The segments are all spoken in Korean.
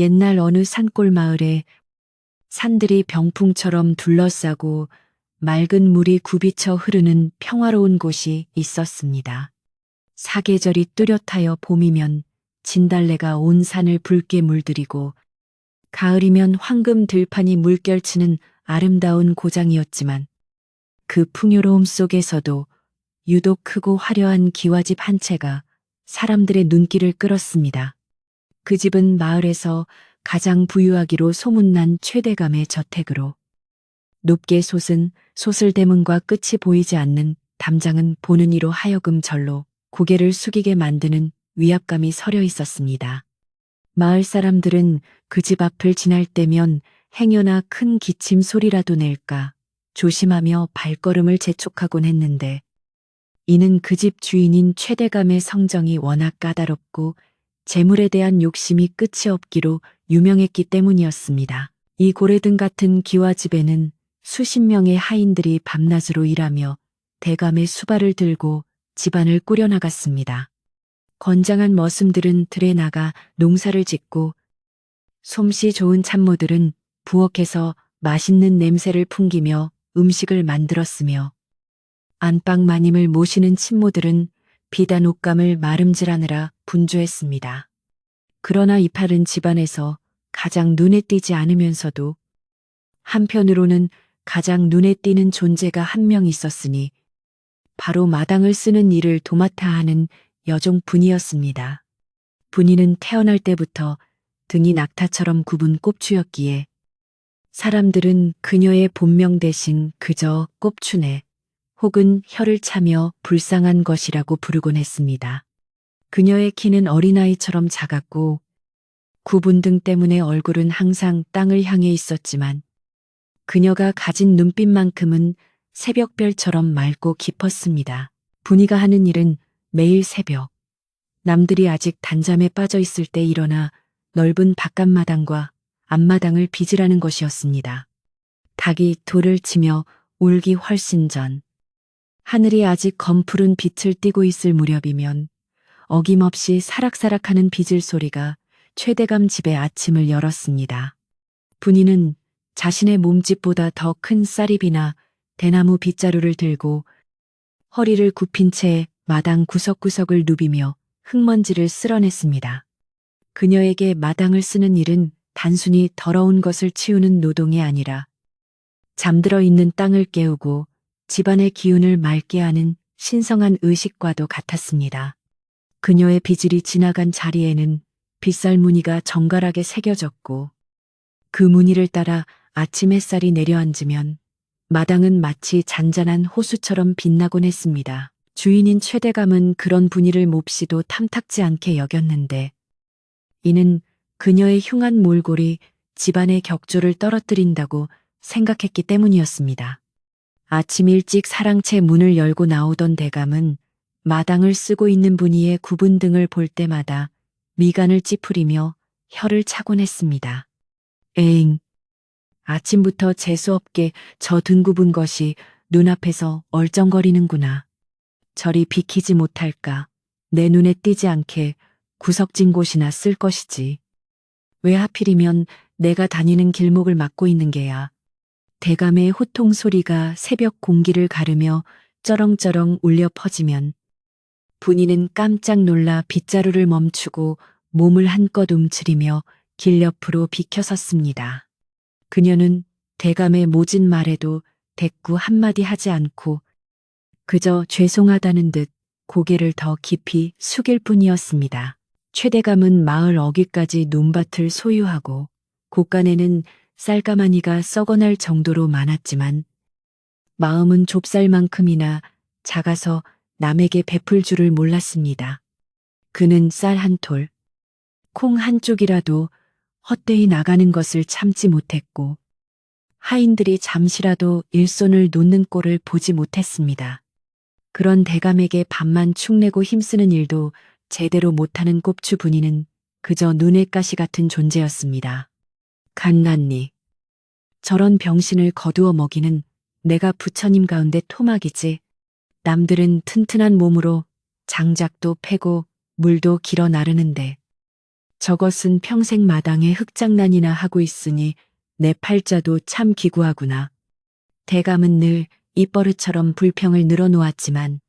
옛날 어느 산골 마을에 산들이 병풍처럼 둘러싸고 맑은 물이 굽이쳐 흐르는 평화로운 곳이 있었습니다. 사계절이 뚜렷하여 봄이면 진달래가 온 산을 붉게 물들이고 가을이면 황금 들판이 물결치는 아름다운 고장이었지만 그 풍요로움 속에서도 유독 크고 화려한 기와집 한 채가 사람들의 눈길을 끌었습니다. 그 집은 마을에서 가장 부유하기로 소문난 최대감의 저택으로 높게 솟은 소슬대문과 끝이 보이지 않는 담장은 보는 이로 하여금 절로 고개를 숙이게 만드는 위압감이 서려 있었습니다. 마을 사람들은 그 집 앞을 지날 때면 행여나 큰 기침 소리라도 낼까 조심하며 발걸음을 재촉하곤 했는데 이는 그 집 주인인 최대감의 성정이 워낙 까다롭고 재물에 대한 욕심이 끝이 없기로 유명했기 때문이었습니다. 이 고래등 같은 기와집에는 수십 명의 하인들이 밤낮으로 일하며 대감의 수발을 들고 집안을 꾸려나갔습니다. 건장한 머슴들은 들에 나가 농사를 짓고 솜씨 좋은 참모들은 부엌에서 맛있는 냄새를 풍기며 음식을 만들었으며 안방 마님을 모시는 친모들은 비단 옷감을 마름질하느라 분주했습니다. 그러나 이팔은 집안에서 가장 눈에 띄지 않으면서도 한편으로는 가장 눈에 띄는 존재가 한 명 있었으니 바로 마당을 쓰는 일을 도맡아 하는 여종 분이었습니다. 분이는 태어날 때부터 등이 낙타처럼 굽은 꼽추였기에 사람들은 그녀의 본명 대신 그저 꼽추네 혹은 혀를 차며 불쌍한 것이라고 부르곤 했습니다. 그녀의 키는 어린아이처럼 작았고 굽은 등 때문에 얼굴은 항상 땅을 향해 있었지만 그녀가 가진 눈빛만큼은 새벽별처럼 맑고 깊었습니다. 분이가 하는 일은 매일 새벽 남들이 아직 단잠에 빠져 있을 때 일어나 넓은 바깥마당과 앞마당을 빚으라는 것이었습니다. 닭이 돌을 치며 울기 훨씬 전 하늘이 아직 검푸른 빛을 띠고 있을 무렵이면 어김없이 사락사락하는 빗을 소리가 최대감 집의 아침을 열었습니다. 분이는 자신의 몸집보다 더 큰 쌀입이나 대나무 빗자루를 들고 허리를 굽힌 채 마당 구석구석을 누비며 흙먼지를 쓸어냈습니다. 그녀에게 마당을 쓰는 일은 단순히 더러운 것을 치우는 노동이 아니라 잠들어 있는 땅을 깨우고 집안의 기운을 맑게 하는 신성한 의식과도 같았습니다. 그녀의 빗질이 지나간 자리에는 빗살 무늬가 정갈하게 새겨졌고 그 무늬를 따라 아침 햇살이 내려앉으면 마당은 마치 잔잔한 호수처럼 빛나곤 했습니다. 주인인 최대감은 그런 분위를 몹시도 탐탁지 않게 여겼는데 이는 그녀의 흉한 몰골이 집안의 격조를 떨어뜨린다고 생각했기 때문이었습니다. 아침 일찍 사랑채 문을 열고 나오던 대감은 마당을 쓰고 있는 분이의 굽은 등을 볼 때마다 미간을 찌푸리며 혀를 차곤 했습니다. 에잉, 아침부터 재수없게 저 등 굽은 것이 눈앞에서 얼쩡거리는구나. 저리 비키지 못할까. 내 눈에 띄지 않게 구석진 곳이나 쓸 것이지. 왜 하필이면 내가 다니는 길목을 막고 있는 게야. 대감의 호통 소리가 새벽 공기를 가르며 쩌렁쩌렁 울려 퍼지면 분이는 깜짝 놀라 빗자루를 멈추고 몸을 한껏 움츠리며 길 옆으로 비켜섰습니다. 그녀는 대감의 모진 말에도 대꾸 한마디 하지 않고 그저 죄송하다는 듯 고개를 더 깊이 숙일 뿐이었습니다. 최대감은 마을 어귀까지 논밭을 소유하고 곳간에는 쌀가마니가 썩어날 정도로 많았지만 마음은 좁쌀만큼이나 작아서 남에게 베풀 줄을 몰랐습니다. 그는 쌀 한 톨, 콩 한 쪽이라도 헛되이 나가는 것을 참지 못했고 하인들이 잠시라도 일손을 놓는 꼴을 보지 못했습니다. 그런 대감에게 밥만 축내고 힘쓰는 일도 제대로 못하는 꼽추 분이는 그저 눈의 가시 같은 존재였습니다. 갓난니, 저런 병신을 거두어 먹이는 내가 부처님 가운데 토막이지. 남들은 튼튼한 몸으로 장작도 패고 물도 길어 나르는데 저것은 평생 마당에 흙장난이나 하고 있으니 내 팔자도 참 기구하구나. 대감은 늘 입버릇처럼 불평을 늘어놓았지만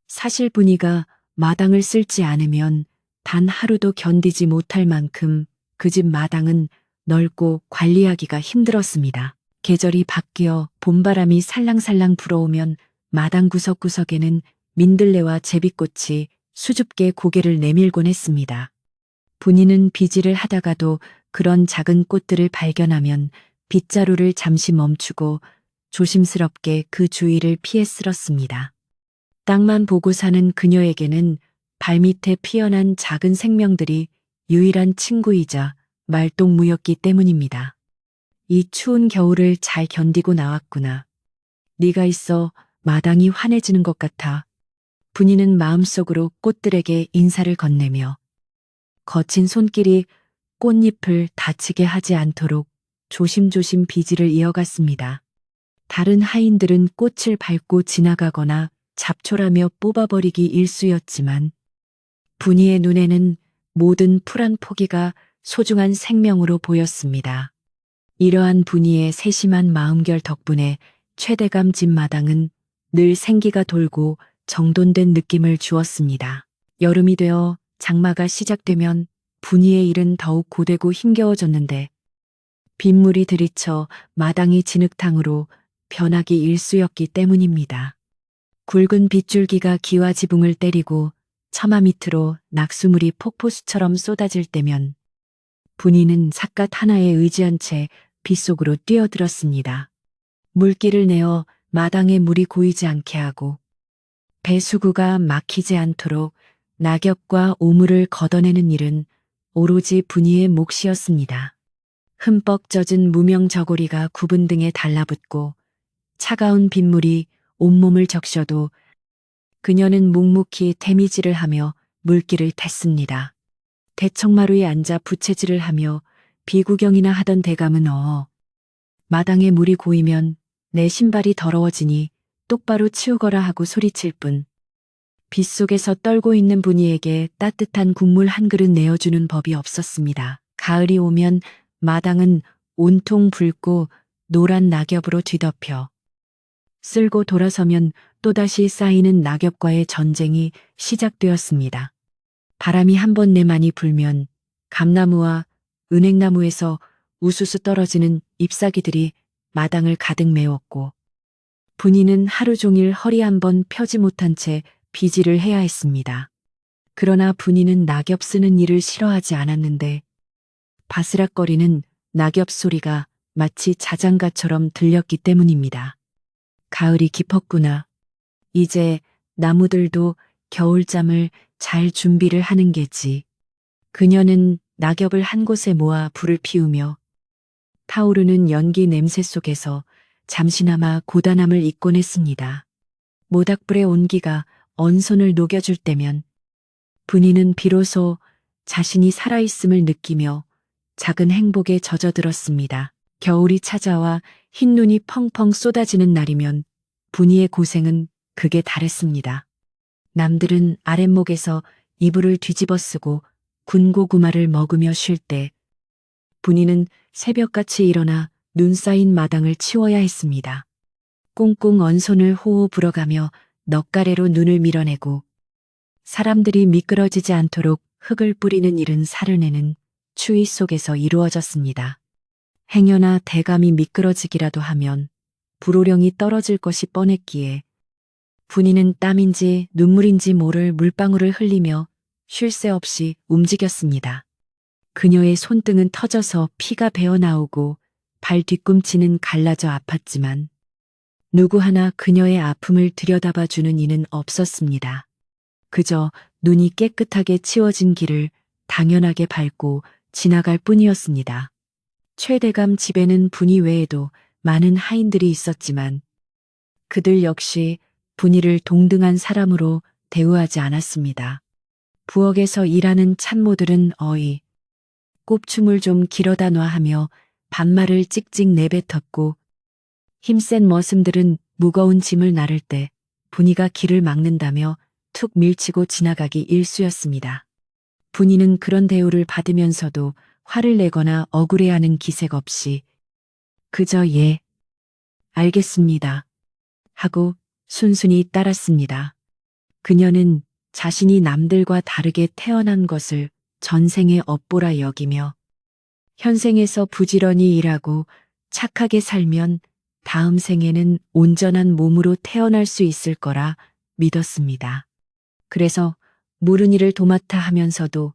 사실 분이가 마당을 쓸지 않으면 단 하루도 견디지 못할 만큼 그 집 마당은 넓고 관리하기가 힘들었습니다. 계절이 바뀌어 봄바람이 살랑살랑 불어오면 마당 구석구석에는 민들레와 제비꽃이 수줍게 고개를 내밀곤 했습니다. 분이는 비질을 하다가도 그런 작은 꽃들을 발견하면 빗자루를 잠시 멈추고 조심스럽게 그 주위를 피해 쓸었습니다. 땅만 보고 사는 그녀에게는 발밑에 피어난 작은 생명들이 유일한 친구이자 말동무였기 때문입니다. 이 추운 겨울을 잘 견디고 나왔구나. 네가 있어 마당이 환해지는 것 같아. 분이는 마음속으로 꽃들에게 인사를 건네며 거친 손길이 꽃잎을 다치게 하지 않도록 조심조심 비질을 이어갔습니다. 다른 하인들은 꽃을 밟고 지나가거나 잡초라며 뽑아버리기 일쑤였지만 분이의 눈에는 모든 풀 한 포기가 소중한 생명으로 보였습니다. 이러한 분이의 세심한 마음결 덕분에 최대감 집 마당은 늘 생기가 돌고 정돈된 느낌을 주었습니다. 여름이 되어 장마가 시작되면 분이의 일은 더욱 고되고 힘겨워졌는데 빗물이 들이쳐 마당이 진흙탕으로 변하기 일쑤였기 때문입니다. 굵은 빗줄기가 기와 지붕을 때리고 처마 밑으로 낙수물이 폭포수처럼 쏟아질 때면 분이는 삿갓 하나에 의지한 채 빗속으로 뛰어들었습니다. 물길을 내어 마당에 물이 고이지 않게 하고 배수구가 막히지 않도록 낙엽과 오물을 걷어내는 일은 오로지 분이의 몫이었습니다. 흠뻑 젖은 무명 저고리가 구분 등에 달라붙고 차가운 빗물이 온몸을 적셔도 그녀는 묵묵히 태미질을 하며 물길을 탔습니다. 대청마루에 앉아 부채질을 하며 비구경이나 하던 대감은 마당에 물이 고이면 내 신발이 더러워지니 똑바로 치우거라 하고 소리칠 뿐 빗속에서 떨고 있는 분이에게 따뜻한 국물 한 그릇 내어주는 법이 없었습니다. 가을이 오면 마당은 온통 붉고 노란 낙엽으로 뒤덮여 쓸고 돌아서면 또다시 쌓이는 낙엽과의 전쟁이 시작되었습니다. 바람이 한 번 내많이 불면 감나무와 은행나무에서 우수수 떨어지는 잎사귀들이 마당을 가득 메웠고 분이는 하루 종일 허리 한 번 펴지 못한 채 비질을 해야 했습니다. 그러나 분이는 낙엽 쓰는 일을 싫어하지 않았는데 바스락거리는 낙엽 소리가 마치 자장가처럼 들렸기 때문입니다. 가을이 깊었구나. 이제 나무들도 겨울잠을 잘 준비를 하는 게지. 그녀는 낙엽을 한 곳에 모아 불을 피우며 타오르는 연기 냄새 속에서 잠시나마 고단함을 잊곤 했습니다. 모닥불의 온기가 언손을 녹여줄 때면 분이는 비로소 자신이 살아있음을 느끼며 작은 행복에 젖어들었습니다. 겨울이 찾아와 흰눈이 펑펑 쏟아지는 날이면 분이의 고생은 극에 달했습니다. 남들은 아랫목에서 이불을 뒤집어 쓰고 군고구마를 먹으며 쉴 때 분이는 새벽같이 일어나 눈 쌓인 마당을 치워야 했습니다. 꽁꽁 언손을 호호 불어가며 넉가래로 눈을 밀어내고 사람들이 미끄러지지 않도록 흙을 뿌리는 일은 살을 내는 추위 속에서 이루어졌습니다. 행여나 대감이 미끄러지기라도 하면 불호령이 떨어질 것이 뻔했기에 분이는 땀인지 눈물인지 모를 물방울을 흘리며 쉴 새 없이 움직였습니다. 그녀의 손등은 터져서 피가 배어나오고 발 뒤꿈치는 갈라져 아팠지만 누구 하나 그녀의 아픔을 들여다봐주는 이는 없었습니다. 그저 눈이 깨끗하게 치워진 길을 당연하게 밟고 지나갈 뿐이었습니다. 최대감 집에는 분이 외에도 많은 하인들이 있었지만 그들 역시 분이를 동등한 사람으로 대우하지 않았습니다. 부엌에서 일하는 참모들은 어이, 꼽춤을 좀 길어다 놔 하며 반말을 찍찍 내뱉었고 힘센 머슴들은 무거운 짐을 나를 때 분이가 길을 막는다며 툭 밀치고 지나가기 일쑤였습니다. 분이는 그런 대우를 받으면서도 화를 내거나 억울해하는 기색 없이 그저 예, 알겠습니다. 하고 순순히 따랐습니다. 그녀는 자신이 남들과 다르게 태어난 것을 전생의 업보라 여기며 현생에서 부지런히 일하고 착하게 살면 다음 생에는 온전한 몸으로 태어날 수 있을 거라 믿었습니다. 그래서 모른 일을 도맡아 하면서도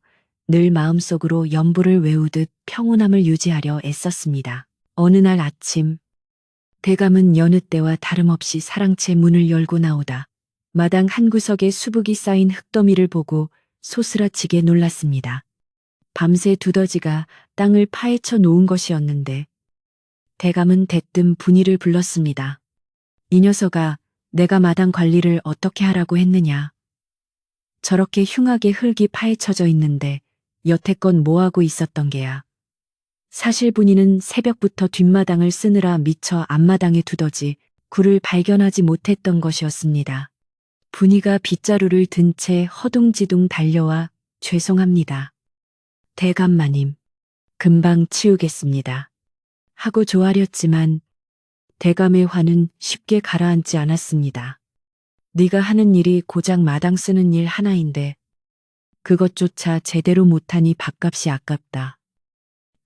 늘 마음속으로 연보를 외우듯 평온함을 유지하려 애썼습니다. 어느 날 아침, 대감은 여느 때와 다름없이 사랑채 문을 열고 나오다 마당 한 구석에 수북이 쌓인 흙더미를 보고 소스라치게 놀랐습니다. 밤새 두더지가 땅을 파헤쳐 놓은 것이었는데 대감은 대뜸 분이를 불렀습니다. 이 녀석아, 내가 마당 관리를 어떻게 하라고 했느냐. 저렇게 흉하게 흙이 파헤쳐져 있는데 여태껏 뭐하고 있었던 게야. 사실 분이는 새벽부터 뒷마당을 쓰느라 미처 앞마당에 두더지 굴을 발견하지 못했던 것이었습니다. 분이가 빗자루를 든 채 허둥지둥 달려와 죄송합니다. 대감마님, 금방 치우겠습니다. 하고 조아렸지만 대감의 화는 쉽게 가라앉지 않았습니다. 네가 하는 일이 고작 마당 쓰는 일 하나인데 그것조차 제대로 못하니 밥값이 아깝다.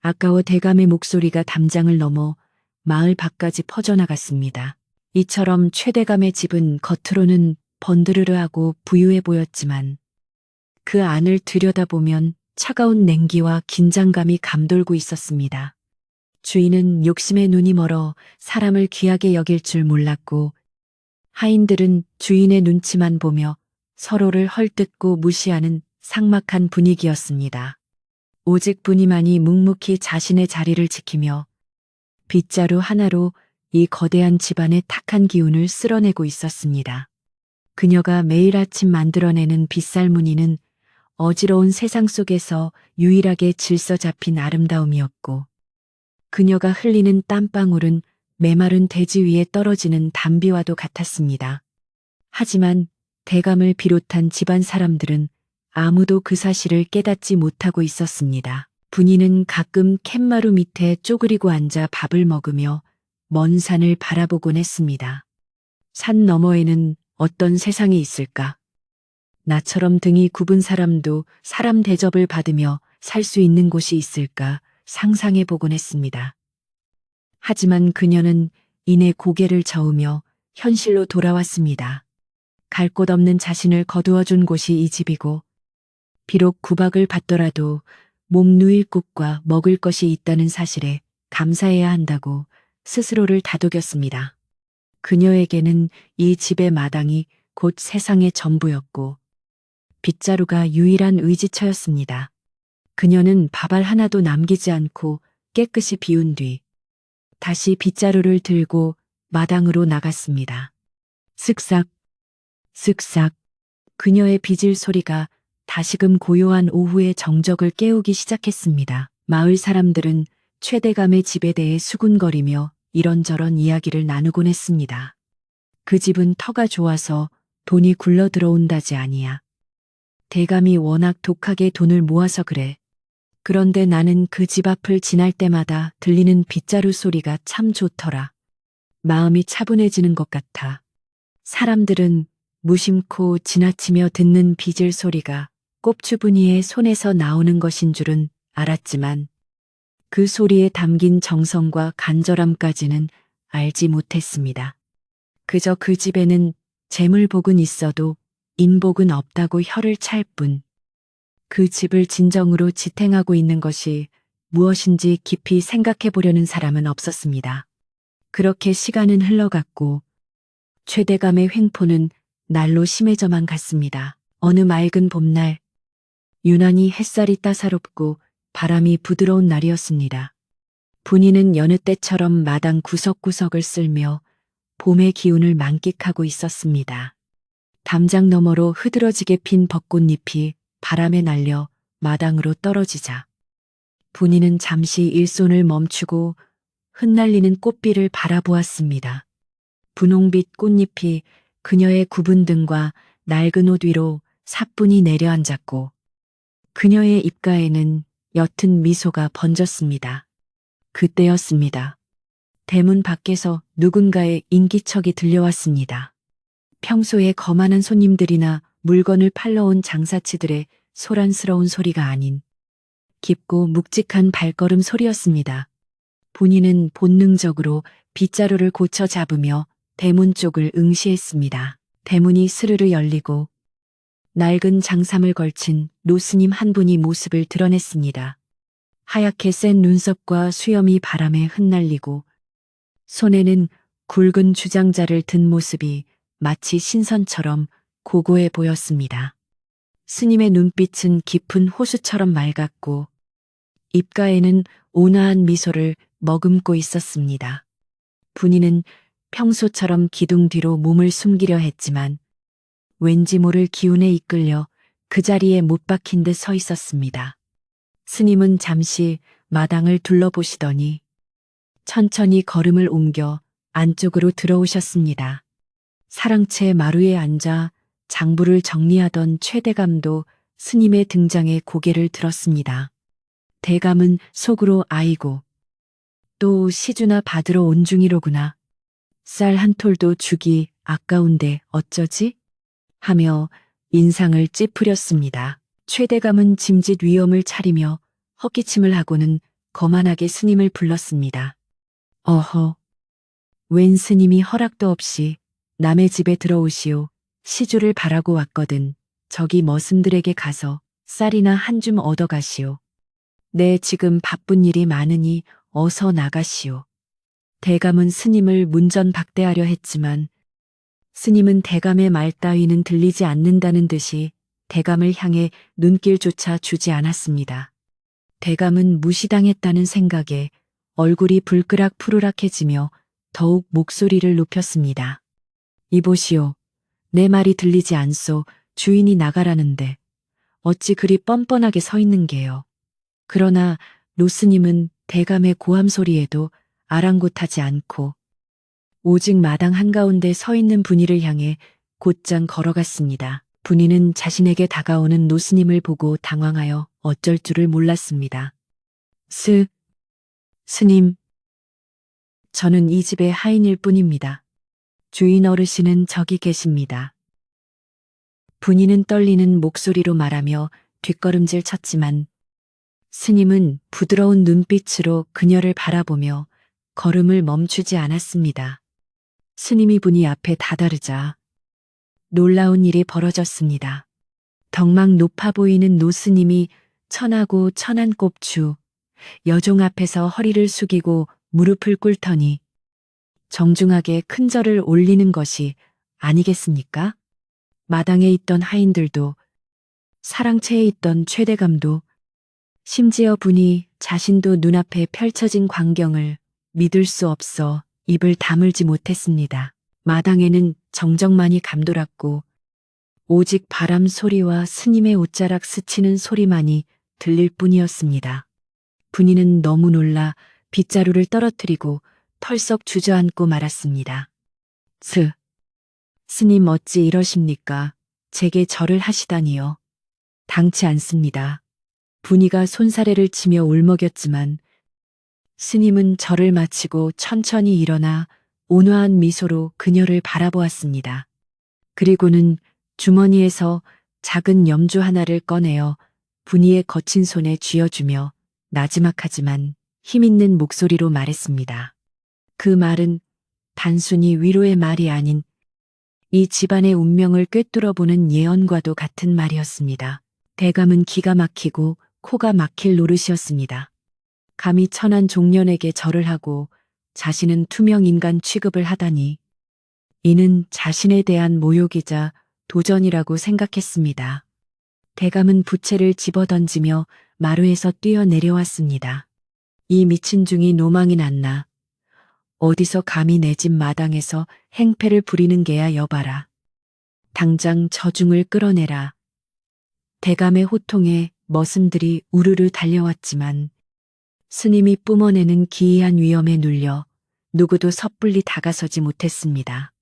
아까워 대감의 목소리가 담장을 넘어 마을 밖까지 퍼져나갔습니다. 이처럼 최대감의 집은 겉으로는 번드르르하고 부유해 보였지만 그 안을 들여다보면 차가운 냉기와 긴장감이 감돌고 있었습니다. 주인은 욕심에 눈이 멀어 사람을 귀하게 여길 줄 몰랐고 하인들은 주인의 눈치만 보며 서로를 헐뜯고 무시하는 삭막한 분위기였습니다. 오직 분이만이 묵묵히 자신의 자리를 지키며 빗자루 하나로 이 거대한 집안의 탁한 기운을 쓸어내고 있었습니다. 그녀가 매일 아침 만들어내는 빗살무늬는 어지러운 세상 속에서 유일하게 질서 잡힌 아름다움이었고 그녀가 흘리는 땀방울은 메마른 대지 위에 떨어지는 담비와도 같았습니다. 하지만 대감을 비롯한 집안 사람들은 아무도 그 사실을 깨닫지 못하고 있었습니다. 분이는 가끔 캔마루 밑에 쪼그리고 앉아 밥을 먹으며 먼 산을 바라보곤 했습니다. 산 너머에는 어떤 세상이 있을까? 나처럼 등이 굽은 사람도 사람 대접을 받으며 살 수 있는 곳이 있을까 상상해 보곤 했습니다. 하지만 그녀는 이내 고개를 저으며 현실로 돌아왔습니다. 갈 곳 없는 자신을 거두어준 곳이 이 집이고 비록 구박을 받더라도 몸 누일 곳과 먹을 것이 있다는 사실에 감사해야 한다고 스스로를 다독였습니다. 그녀에게는 이 집의 마당이 곧 세상의 전부였고 빗자루가 유일한 의지처였습니다. 그녀는 밥알 하나도 남기지 않고 깨끗이 비운 뒤 다시 빗자루를 들고 마당으로 나갔습니다. 슥싹, 슥싹 그녀의 빗질 소리가 다시금 고요한 오후의 정적을 깨우기 시작했습니다. 마을 사람들은 최대감의 집에 대해 수군거리며 이런저런 이야기를 나누곤 했습니다. 그 집은 터가 좋아서 돈이 굴러 들어온다지 아니야. 대감이 워낙 독하게 돈을 모아서 그래. 그런데 나는 그 집 앞을 지날 때마다 들리는 빗자루 소리가 참 좋더라. 마음이 차분해지는 것 같아. 사람들은 무심코 지나치며 듣는 빗질 소리가 꼽주부니의 손에서 나오는 것인 줄은 알았지만 그 소리에 담긴 정성과 간절함까지는 알지 못했습니다. 그저 그 집에는 재물복은 있어도 인복은 없다고 혀를 찰 뿐. 그 집을 진정으로 지탱하고 있는 것이 무엇인지 깊이 생각해 보려는 사람은 없었습니다. 그렇게 시간은 흘러갔고 최대감의 횡포는 날로 심해져만 갔습니다. 어느 맑은 봄날 유난히 햇살이 따사롭고 바람이 부드러운 날이었습니다. 분이는 여느 때처럼 마당 구석구석을 쓸며 봄의 기운을 만끽하고 있었습니다. 담장 너머로 흐드러지게 핀 벚꽃잎이 바람에 날려 마당으로 떨어지자 분이는 잠시 일손을 멈추고 흩날리는 꽃비를 바라보았습니다. 분홍빛 꽃잎이 그녀의 굽은 등과 낡은 옷 위로 사뿐히 내려앉았고 그녀의 입가에는 옅은 미소가 번졌습니다. 그때였습니다. 대문 밖에서 누군가의 인기척이 들려왔습니다. 평소에 거만한 손님들이나 물건을 팔러 온 장사치들의 소란스러운 소리가 아닌 깊고 묵직한 발걸음 소리였습니다. 본인은 본능적으로 빗자루를 고쳐 잡으며 대문 쪽을 응시했습니다. 대문이 스르르 열리고 낡은 장삼을 걸친 노스님 한 분이 모습을 드러냈습니다. 하얗게 센 눈썹과 수염이 바람에 흩날리고 손에는 굵은 주장자를 든 모습이 마치 신선처럼 고고해 보였습니다. 스님의 눈빛은 깊은 호수처럼 맑았고 입가에는 온화한 미소를 머금고 있었습니다. 분이는 평소처럼 기둥 뒤로 몸을 숨기려 했지만 왠지 모를 기운에 이끌려 그 자리에 못 박힌 듯 서 있었습니다. 스님은 잠시 마당을 둘러보시더니 천천히 걸음을 옮겨 안쪽으로 들어오셨습니다. 사랑채 마루에 앉아 장부를 정리하던 최대감도 스님의 등장에 고개를 들었습니다. 대감은 속으로 아이고 또 시주나 받으러 온 중이로구나. 쌀 한 톨도 주기 아까운데 어쩌지? 하며 인상을 찌푸렸습니다. 최대감은 짐짓 위엄을 차리며 헛기침을 하고는 거만하게 스님을 불렀습니다. 어허, 웬 스님이 허락도 없이 남의 집에 들어오시오. 시주를 바라고 왔거든. 저기 머슴들에게 가서 쌀이나 한 줌 얻어가시오. 네, 지금 바쁜 일이 많으니 어서 나가시오. 대감은 스님을 문전박대하려 했지만 스님은 대감의 말 따위는 들리지 않는다는 듯이 대감을 향해 눈길조차 주지 않았습니다. 대감은 무시당했다는 생각에 얼굴이 불끄락 푸르락해지며 더욱 목소리를 높였습니다. 이보시오. 내 말이 들리지 않소. 주인이 나가라는데 어찌 그리 뻔뻔하게 서 있는 게요. 그러나 노스님은 대감의 고함 소리에도 아랑곳하지 않고 오직 마당 한가운데 서 있는 분이를 향해 곧장 걸어갔습니다. 분이는 자신에게 다가오는 노스님을 보고 당황하여 어쩔 줄을 몰랐습니다. 스님, 저는 이 집의 하인일 뿐입니다. 주인 어르신은 저기 계십니다. 분이는 떨리는 목소리로 말하며 뒷걸음질 쳤지만 스님은 부드러운 눈빛으로 그녀를 바라보며 걸음을 멈추지 않았습니다. 스님이 분이 앞에 다다르자 놀라운 일이 벌어졌습니다. 덕막 높아 보이는 노스님이 천하고 천한 꼽추 여종 앞에서 허리를 숙이고 무릎을 꿇더니 정중하게 큰 절을 올리는 것이 아니겠습니까? 마당에 있던 하인들도 사랑채에 있던 최대감도 심지어 분이 자신도 눈앞에 펼쳐진 광경을 믿을 수 없어 입을 다물지 못했습니다. 마당에는 정적만이 감돌았고 오직 바람 소리와 스님의 옷자락 스치는 소리만이 들릴 뿐이었습니다. 분이는 너무 놀라 빗자루를 떨어뜨리고 털썩 주저앉고 말았습니다. 스님 어찌 이러십니까? 제게 절을 하시다니요. 당치 않습니다. 분이가 손사래를 치며 울먹였지만 스님은 절을 마치고 천천히 일어나 온화한 미소로 그녀를 바라보았습니다. 그리고는 주머니에서 작은 염주 하나를 꺼내어 분이의 거친 손에 쥐어주며 나지막하지만 힘있는 목소리로 말했습니다. 그 말은 단순히 위로의 말이 아닌 이 집안의 운명을 꿰뚫어보는 예언과도 같은 말이었습니다. 대감은 기가 막히고 코가 막힐 노릇이었습니다. 감히 천한 종년에게 절을 하고 자신은 투명 인간 취급을 하다니 이는 자신에 대한 모욕이자 도전이라고 생각했습니다. 대감은 부채를 집어던지며 마루에서 뛰어내려왔습니다. 이 미친 중이 노망이 났나. 어디서 감히 내 집 마당에서 행패를 부리는 게야 여봐라. 당장 저중을 끌어내라. 대감의 호통에 머슴들이 우르르 달려왔지만 스님이 뿜어내는 기이한 위엄에 눌려 누구도 섣불리 다가서지 못했습니다.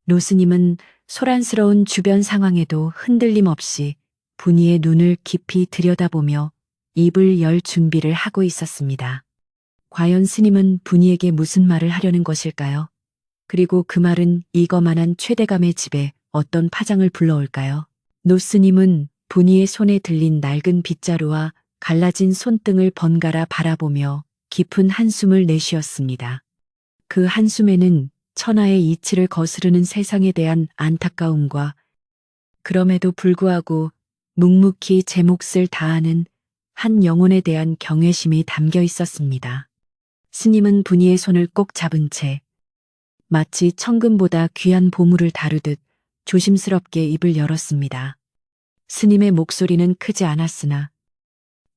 노스님은 소란스러운 주변 상황에도 흔들림 없이 분이의 눈을 깊이 들여다보며 입을 열 준비를 하고 있었습니다. 과연 스님은 분이에게 무슨 말을 하려는 것일까요? 그리고 그 말은 이거만한 최대감의 집에 어떤 파장을 불러올까요? 노스님은 분이의 손에 들린 낡은 빗자루와 갈라진 손등을 번갈아 바라보며 깊은 한숨을 내쉬었습니다. 그 한숨에는 천하의 이치를 거스르는 세상에 대한 안타까움과 그럼에도 불구하고 묵묵히 제 몫을 다하는 한 영혼에 대한 경외심이 담겨 있었습니다. 스님은 분이의 손을 꼭 잡은 채 마치 천금보다 귀한 보물을 다루듯 조심스럽게 입을 열었습니다. 스님의 목소리는 크지 않았으나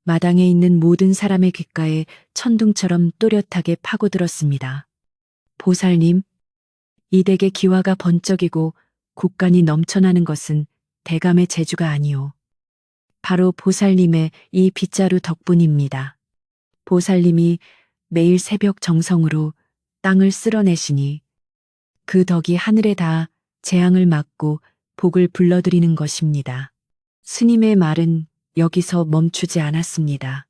마당에 있는 모든 사람의 귓가에 천둥처럼 또렷하게 파고들었습니다. 보살님, 이 댁의 기와가 번쩍이고 국간이 넘쳐나는 것은 대감의 재주가 아니오. 바로 보살님의 이 빗자루 덕분입니다. 보살님이 매일 새벽 정성으로 땅을 쓸어내시니 그 덕이 하늘에 닿아 재앙을 막고 복을 불러들이는 것입니다. 스님의 말은 여기서 멈추지 않았습니다.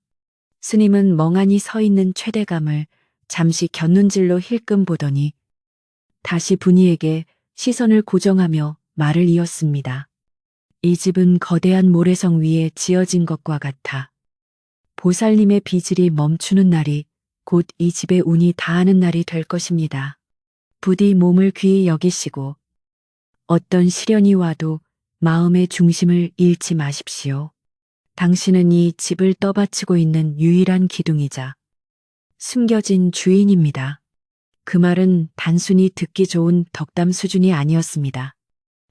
스님은 멍하니 서 있는 최대감을 잠시 곁눈질로 힐끔 보더니 다시 분이에게 시선을 고정하며 말을 이었습니다. 이 집은 거대한 모래성 위에 지어진 것과 같아 보살님의 비질이 멈추는 날이 곧 이 집의 운이 다하는 날이 될 것입니다. 부디 몸을 귀히 여기시고 어떤 시련이 와도 마음의 중심을 잃지 마십시오. 당신은 이 집을 떠받치고 있는 유일한 기둥이자 숨겨진 주인입니다. 그 말은 단순히 듣기 좋은 덕담 수준이 아니었습니다.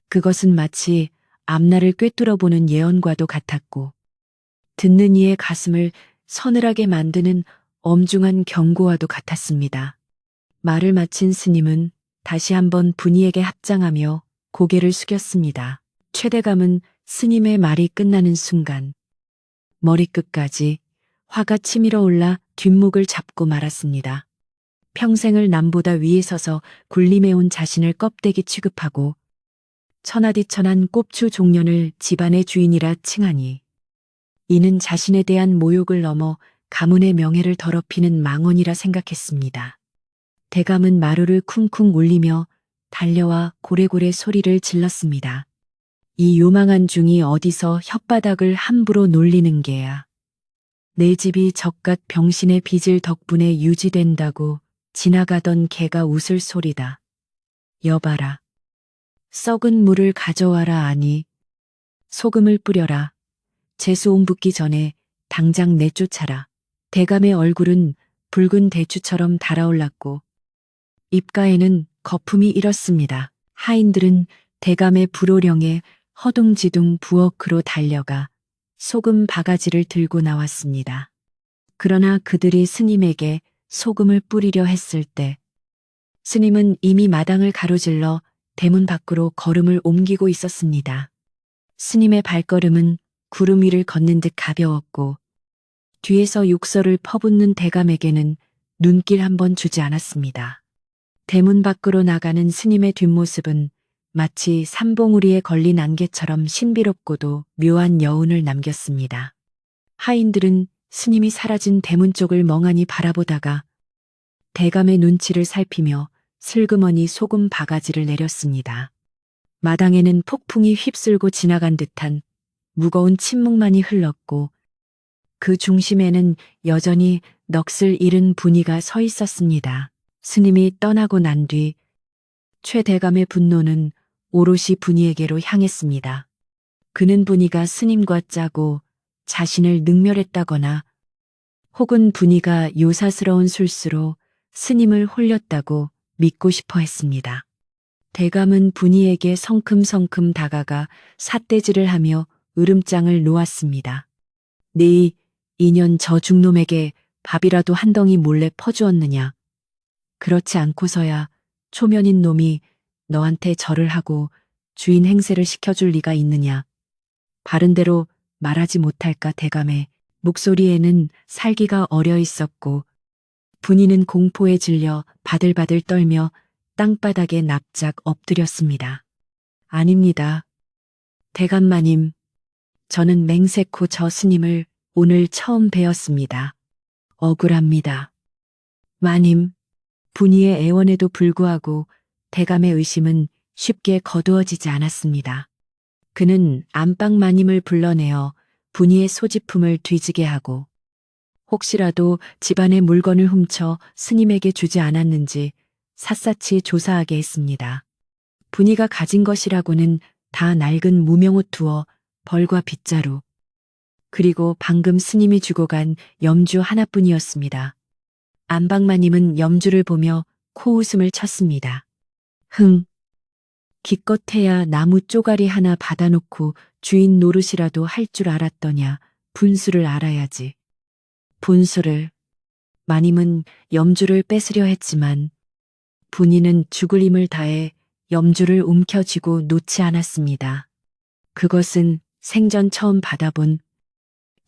그것은 마치 앞날을 꿰뚫어보는 예언과도 같았고 듣는 이의 가슴을 서늘하게 만드는 엄중한 경고와도 같았습니다. 말을 마친 스님은 다시 한번 분이에게 합장하며 고개를 숙였습니다. 최대감은 스님의 말이 끝나는 순간 머리끝까지 화가 치밀어 올라 뒷목을 잡고 말았습니다. 평생을 남보다 위에 서서 군림해온 자신을 껍데기 취급하고 천하디천한 꼽추 종년을 집안의 주인이라 칭하니 이는 자신에 대한 모욕을 넘어 가문의 명예를 더럽히는 망언이라 생각했습니다. 대감은 마루를 쿵쿵 울리며 달려와 고래고래 소리를 질렀습니다. 이 요망한 중이 어디서 혓바닥을 함부로 놀리는 게야. 내 집이 적갓 병신의 빚을 덕분에 유지된다고 지나가던 개가 웃을 소리다. 여봐라. 썩은 물을 가져와라 하니 소금을 뿌려라. 재수옹 붙기 전에 당장 내쫓아라. 대감의 얼굴은 붉은 대추처럼 달아올랐고 입가에는 거품이 일었습니다. 하인들은 대감의 불호령에 허둥지둥 부엌으로 달려가 소금 바가지를 들고 나왔습니다. 그러나 그들이 스님에게 소금을 뿌리려 했을 때 스님은 이미 마당을 가로질러 대문 밖으로 걸음을 옮기고 있었습니다. 스님의 발걸음은 구름 위를 걷는 듯 가벼웠고 뒤에서 욕설을 퍼붓는 대감에게는 눈길 한 번 주지 않았습니다. 대문 밖으로 나가는 스님의 뒷모습은 마치 삼봉우리에 걸린 안개처럼 신비롭고도 묘한 여운을 남겼습니다. 하인들은 스님이 사라진 대문 쪽을 멍하니 바라보다가 대감의 눈치를 살피며 슬그머니 소금 바가지를 내렸습니다. 마당에는 폭풍이 휩쓸고 지나간 듯한 무거운 침묵만이 흘렀고 그 중심에는 여전히 넋을 잃은 분이가 서 있었습니다. 스님이 떠나고 난 뒤 최대감의 분노는 오롯이 분이에게로 향했습니다. 그는 분이가 스님과 짜고 자신을 능멸했다거나 혹은 분이가 요사스러운 술수로 스님을 홀렸다고 믿고 싶어 했습니다. 대감은 분이에게 성큼성큼 다가가 삿대질을 하며 으름장을 놓았습니다. 네 인연 저 중놈에게 밥이라도 한 덩이 몰래 퍼주었느냐. 그렇지 않고서야 초면인 놈이 너한테 절을 하고 주인 행세를 시켜줄 리가 있느냐. 바른대로 말하지 못할까. 대감의 목소리에는 살기가 어려 있었고 분이는 공포에 질려 바들바들 떨며 땅바닥에 납작 엎드렸습니다. 아닙니다. 대감마님, 저는 맹세코 저 스님을 오늘 처음 뵈었습니다. 억울합니다. 마님, 분이의 애원에도 불구하고 대감의 의심은 쉽게 거두어지지 않았습니다. 그는 안방 마님을 불러내어 분이의 소지품을 뒤지게 하고 혹시라도 집안의 물건을 훔쳐 스님에게 주지 않았는지 샅샅이 조사하게 했습니다. 분이가 가진 것이라고는 다 낡은 무명옷 두어 벌과 빗자루, 그리고 방금 스님이 주고 간 염주 하나뿐이었습니다. 안방마님은 염주를 보며 코웃음을 쳤습니다. 흥, 기껏해야 나무 쪼가리 하나 받아놓고 주인 노릇이라도 할 줄 알았더냐. 분수를 알아야지. 분수를. 마님은 염주를 뺏으려 했지만 분이는 죽을 힘을 다해 염주를 움켜쥐고 놓지 않았습니다. 그것은 생전 처음 받아본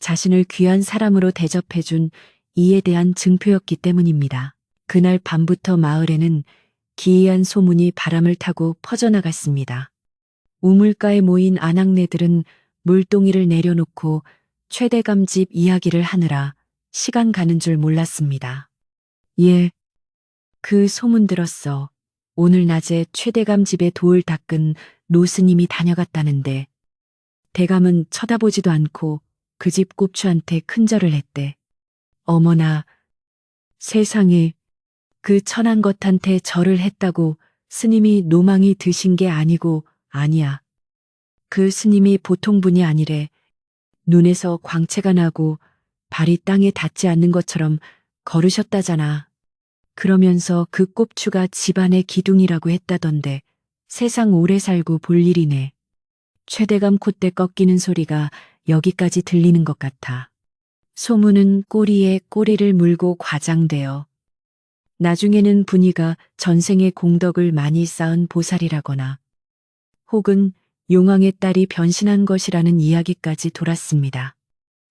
자신을 귀한 사람으로 대접해준 이에 대한 증표였기 때문입니다. 그날 밤부터 마을에는 기이한 소문이 바람을 타고 퍼져나갔습니다. 우물가에 모인 아낙네들은 물동이를 내려놓고 최대감 집 이야기를 하느라 시간 가는 줄 몰랐습니다. 예, 그 소문 들었어. 오늘 낮에 최대감 집에 돌 닦은 노스님이 다녀갔다는데 대감은 쳐다보지도 않고 그 집 꼽추한테 큰절을 했대. 어머나, 세상에 그 천한 것한테 절을 했다고 스님이 노망이 드신 게 아니고 아니야. 그 스님이 보통 분이 아니래. 눈에서 광채가 나고 발이 땅에 닿지 않는 것처럼 걸으셨다잖아. 그러면서 그 꼽추가 집안의 기둥이라고 했다던데 세상 오래 살고 볼 일이네. 최대감 콧대 꺾이는 소리가 여기까지 들리는 것 같아. 소문은 꼬리에 꼬리를 물고 과장되어 나중에는 분이가 전생의 공덕을 많이 쌓은 보살이라거나 혹은 용왕의 딸이 변신한 것이라는 이야기까지 돌았습니다.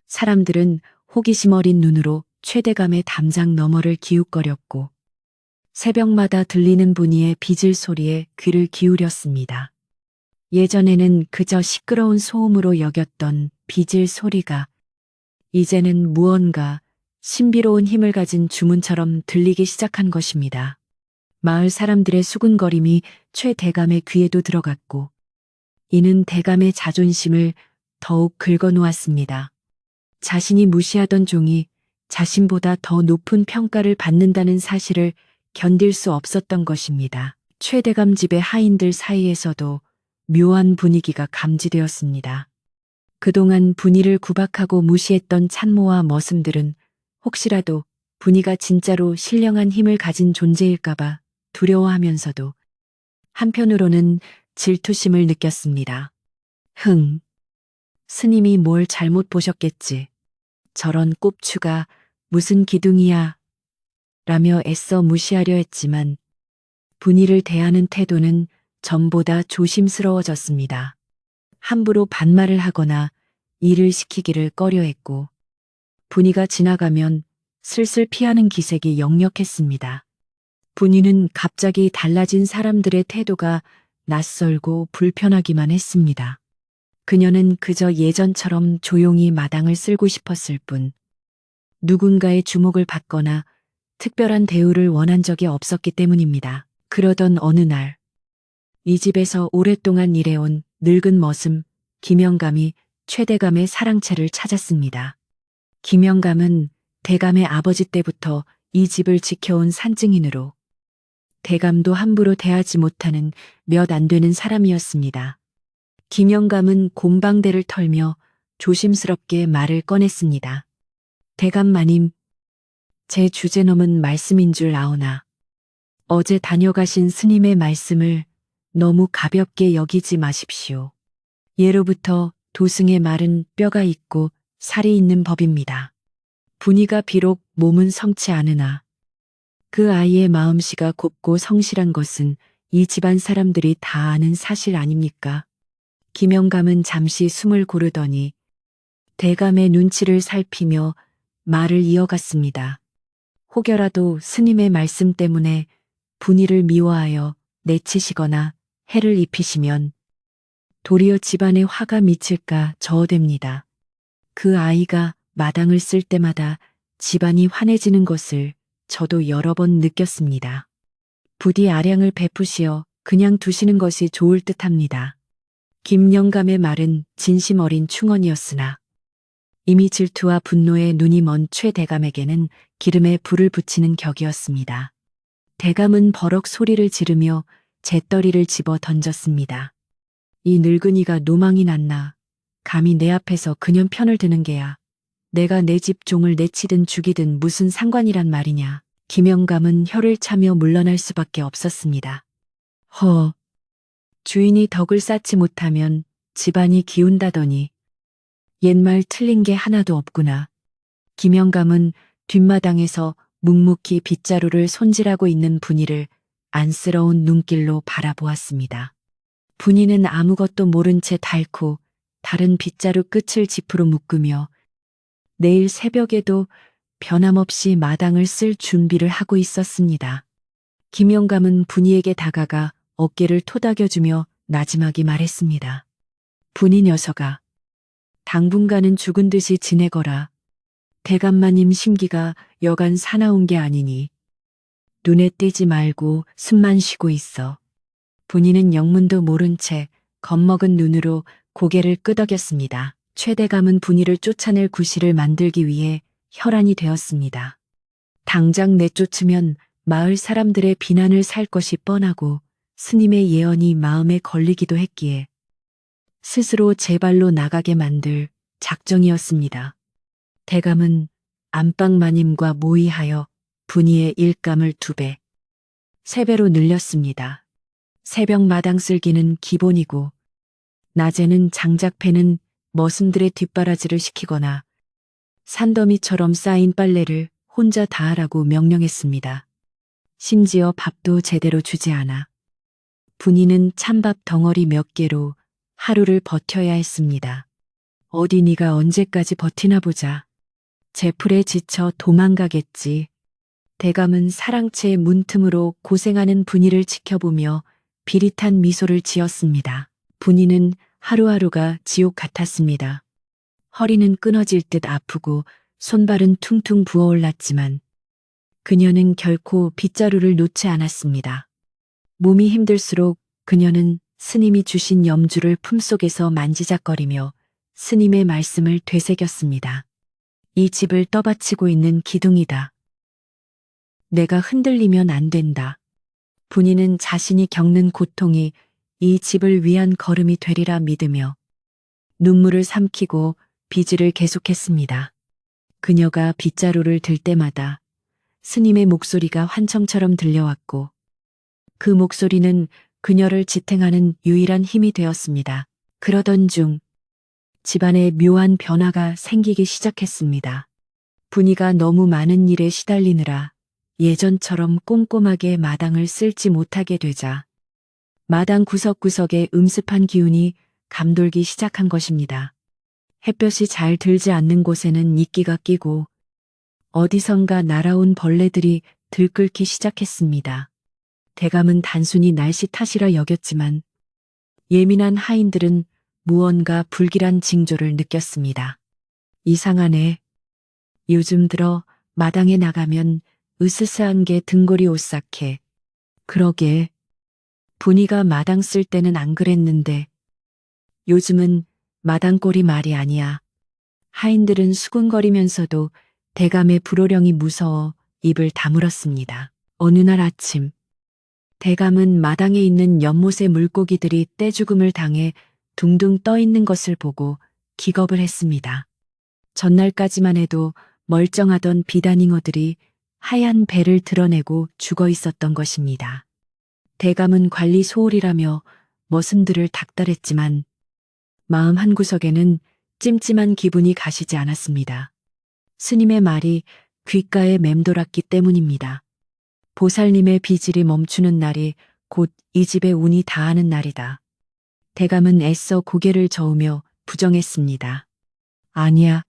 사람들은 호기심 어린 눈으로 최대감의 담장 너머를 기웃거렸고 새벽마다 들리는 분이의 빚을 소리에 귀를 기울였습니다. 예전에는 그저 시끄러운 소음으로 여겼던 빚을 소리가 이제는 무언가 신비로운 힘을 가진 주문처럼 들리기 시작한 것입니다. 마을 사람들의 수군거림이 최 대감의 귀에도 들어갔고 이는 대감의 자존심을 더욱 긁어놓았습니다. 자신이 무시하던 종이 자신보다 더 높은 평가를 받는다는 사실을 견딜 수 없었던 것입니다. 최 대감 집의 하인들 사이에서도 묘한 분위기가 감지되었습니다. 그동안 분이를 구박하고 무시했던 찬모와 머슴들은 혹시라도 분이가 진짜로 신령한 힘을 가진 존재일까봐 두려워하면서도 한편으로는 질투심을 느꼈습니다. 흥, 스님이 뭘 잘못 보셨겠지. 저런 꼽추가 무슨 기둥이야. 라며 애써 무시하려 했지만 분이를 대하는 태도는 전보다 조심스러워졌습니다. 함부로 반말을 하거나 일을 시키기를 꺼려했고 분이가 지나가면 슬슬 피하는 기색이 역력했습니다. 분이는 갑자기 달라진 사람들의 태도가 낯설고 불편하기만 했습니다. 그녀는 그저 예전처럼 조용히 마당을 쓸고 싶었을 뿐 누군가의 주목을 받거나 특별한 대우를 원한 적이 없었기 때문입니다. 그러던 어느 날 이 집에서 오랫동안 일해온 늙은 머슴 김영감이 최대감의 사랑채를 찾았습니다. 김영감은 대감의 아버지 때부터 이 집을 지켜온 산증인으로 대감도 함부로 대하지 못하는 몇 안 되는 사람이었습니다. 김영감은 곰방대를 털며 조심스럽게 말을 꺼냈습니다. 대감 마님, 제 주제넘은 말씀인 줄 아오나 어제 다녀가신 스님의 말씀을 너무 가볍게 여기지 마십시오. 예로부터 도승의 말은 뼈가 있고 살이 있는 법입니다. 분이가 비록 몸은 성치 않으나 그 아이의 마음씨가 곱고 성실한 것은 이 집안 사람들이 다 아는 사실 아닙니까? 김영감은 잠시 숨을 고르더니 대감의 눈치를 살피며 말을 이어갔습니다. 혹여라도 스님의 말씀 때문에 분이를 미워하여 내치시거나 해를 입히시면 도리어 집안에 화가 미칠까 저어댑니다. 그 아이가 마당을 쓸 때마다 집안이 환해지는 것을 저도 여러 번 느꼈습니다. 부디 아량을 베푸시어 그냥 두시는 것이 좋을 듯합니다. 김영감의 말은 진심 어린 충언이었으나 이미 질투와 분노에 눈이 먼 최 대감에게는 기름에 불을 붙이는 격이었습니다. 대감은 버럭 소리를 지르며 재떨이를 집어 던졌습니다. 이 늙은이가 노망이 났나. 감히 내 앞에서 그년 편을 드는 게야. 내가 내 집 종을 내치든 죽이든 무슨 상관이란 말이냐. 김영감은 혀를 차며 물러날 수밖에 없었습니다. 허, 주인이 덕을 쌓지 못하면 집안이 기운다더니 옛말 틀린 게 하나도 없구나. 김영감은 뒷마당에서 묵묵히 빗자루를 손질하고 있는 분이를 안쓰러운 눈길로 바라보았습니다. 분이는 아무것도 모른 채 닳고 다른 빗자루 끝을 지프로 묶으며 내일 새벽에도 변함없이 마당을 쓸 준비를 하고 있었습니다. 김영감은 분이에게 다가가 어깨를 토닥여주며 나지막이 말했습니다. 분이 녀석아, 당분간은 죽은 듯이 지내거라. 대감마님 심기가 여간 사나운 게 아니니 눈에 띄지 말고 숨만 쉬고 있어. 분이는 영문도 모른 채 겁먹은 눈으로 고개를 끄덕였습니다. 최대감은 분이를 쫓아낼 구실을 만들기 위해 혈안이 되었습니다. 당장 내쫓으면 마을 사람들의 비난을 살 것이 뻔하고 스님의 예언이 마음에 걸리기도 했기에 스스로 제 발로 나가게 만들 작정이었습니다. 대감은 안방마님과 모의하여 분이의 일감을 2배, 3배로 늘렸습니다. 새벽 마당 쓸기는 기본이고 낮에는 장작 패는 머슴들의 뒷바라지를 시키거나 산더미처럼 쌓인 빨래를 혼자 다 하라고 명령했습니다. 심지어 밥도 제대로 주지 않아 분이는 찬밥 덩어리 몇 개로 하루를 버텨야 했습니다. 어디 네가 언제까지 버티나 보자. 제풀에 지쳐 도망가겠지. 대감은 사랑채 문틈으로 고생하는 분이를 지켜보며 비릿한 미소를 지었습니다. 분이는 하루하루가 지옥 같았습니다. 허리는 끊어질 듯 아프고 손발은 퉁퉁 부어올랐지만 그녀는 결코 빗자루를 놓지 않았습니다. 몸이 힘들수록 그녀는 스님이 주신 염주를 품속에서 만지작거리며 스님의 말씀을 되새겼습니다. 이 집을 떠받치고 있는 기둥이다. 내가 흔들리면 안 된다. 분이는 자신이 겪는 고통이 이 집을 위한 걸음이 되리라 믿으며 눈물을 삼키고 비질을 계속했습니다. 그녀가 빗자루를 들 때마다 스님의 목소리가 환청처럼 들려왔고 그 목소리는 그녀를 지탱하는 유일한 힘이 되었습니다. 그러던 중 집안에 묘한 변화가 생기기 시작했습니다. 분이가 너무 많은 일에 시달리느라 예전처럼 꼼꼼하게 마당을 쓸지 못하게 되자 마당 구석구석에 음습한 기운이 감돌기 시작한 것입니다. 햇볕이 잘 들지 않는 곳에는 이끼가 끼고 어디선가 날아온 벌레들이 들끓기 시작했습니다. 대감은 단순히 날씨 탓이라 여겼지만 예민한 하인들은 무언가 불길한 징조를 느꼈습니다. 이상하네. 요즘 들어 마당에 나가면 으스스한 게 등골이 오싹해. 그러게. 분이가 마당 쓸 때는 안 그랬는데 요즘은 마당꼴이 말이 아니야. 하인들은 수군거리면서도 대감의 불호령이 무서워 입을 다물었습니다. 어느 날 아침 대감은 마당에 있는 연못의 물고기들이 떼죽음을 당해 둥둥 떠 있는 것을 보고 기겁을 했습니다. 전날까지만 해도 멀쩡하던 비단잉어들이 하얀 배를 드러내고 죽어 있었던 것입니다. 대감은 관리 소홀이라며 머슴들을 닥달했지만 마음 한구석에는 찜찜한 기분이 가시지 않았습니다. 스님의 말이 귓가에 맴돌았기 때문입니다. 보살님의 비질이 멈추는 날이 곧 이 집의 운이 다하는 날이다. 대감은 애써 고개를 저으며 부정했습니다. 아니야.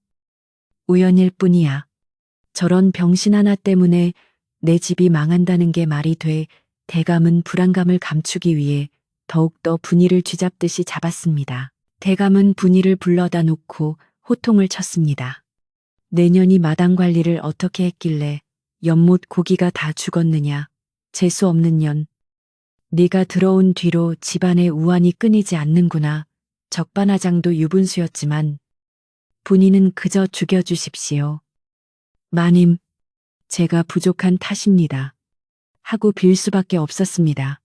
우연일 뿐이야. 저런 병신 하나 때문에 내 집이 망한다는 게 말이 돼. 대감은 불안감을 감추기 위해 더욱더 분이를 쥐잡듯이 잡았습니다. 대감은 분이를 불러다 놓고 호통을 쳤습니다. 내년이 마당 관리를 어떻게 했길래 연못 고기가 다 죽었느냐. 재수 없는 년. 네가 들어온 뒤로 집안의 우환이 끊이지 않는구나. 적반하장도 유분수였지만 분이는 그저 죽여주십시오. 마님, 제가 부족한 탓입니다. 하고 빌 수밖에 없었습니다.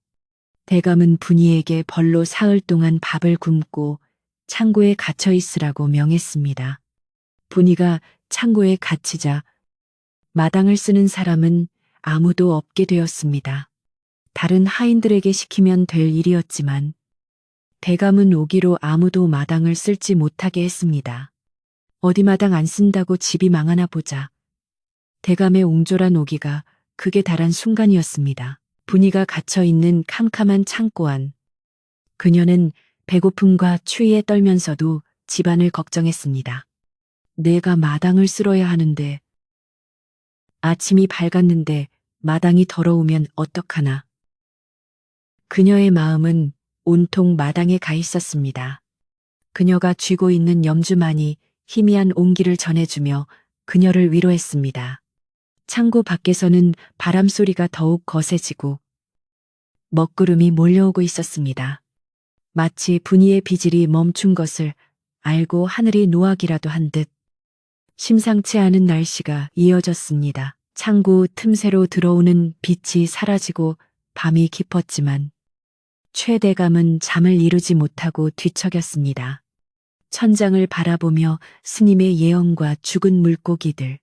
대감은 분이에게 벌로 사흘 동안 밥을 굶고 창고에 갇혀 있으라고 명했습니다. 분이가 창고에 갇히자 마당을 쓰는 사람은 아무도 없게 되었습니다. 다른 하인들에게 시키면 될 일이었지만 대감은 오기로 아무도 마당을 쓸지 못하게 했습니다. 어디 마당 안 쓴다고 집이 망하나 보자. 대감의 옹졸한 오기가 극에 달한 순간이었습니다. 분이가 갇혀있는 캄캄한 창고 안. 그녀는 배고픔과 추위에 떨면서도 집안을 걱정했습니다. 내가 마당을 쓸어야 하는데, 아침이 밝았는데 마당이 더러우면 어떡하나. 그녀의 마음은 온통 마당에 가 있었습니다. 그녀가 쥐고 있는 염주만이 희미한 온기를 전해주며 그녀를 위로했습니다. 창고 밖에서는 바람 소리가 더욱 거세지고 먹구름이 몰려오고 있었습니다. 마치 분이의 비질이 멈춘 것을 알고 하늘이 노하기라도 한 듯 심상치 않은 날씨가 이어졌습니다. 창고 틈새로 들어오는 빛이 사라지고 밤이 깊었지만 최대감은 잠을 이루지 못하고 뒤척였습니다. 천장을 바라보며 스님의 예언과 죽은 물고기들,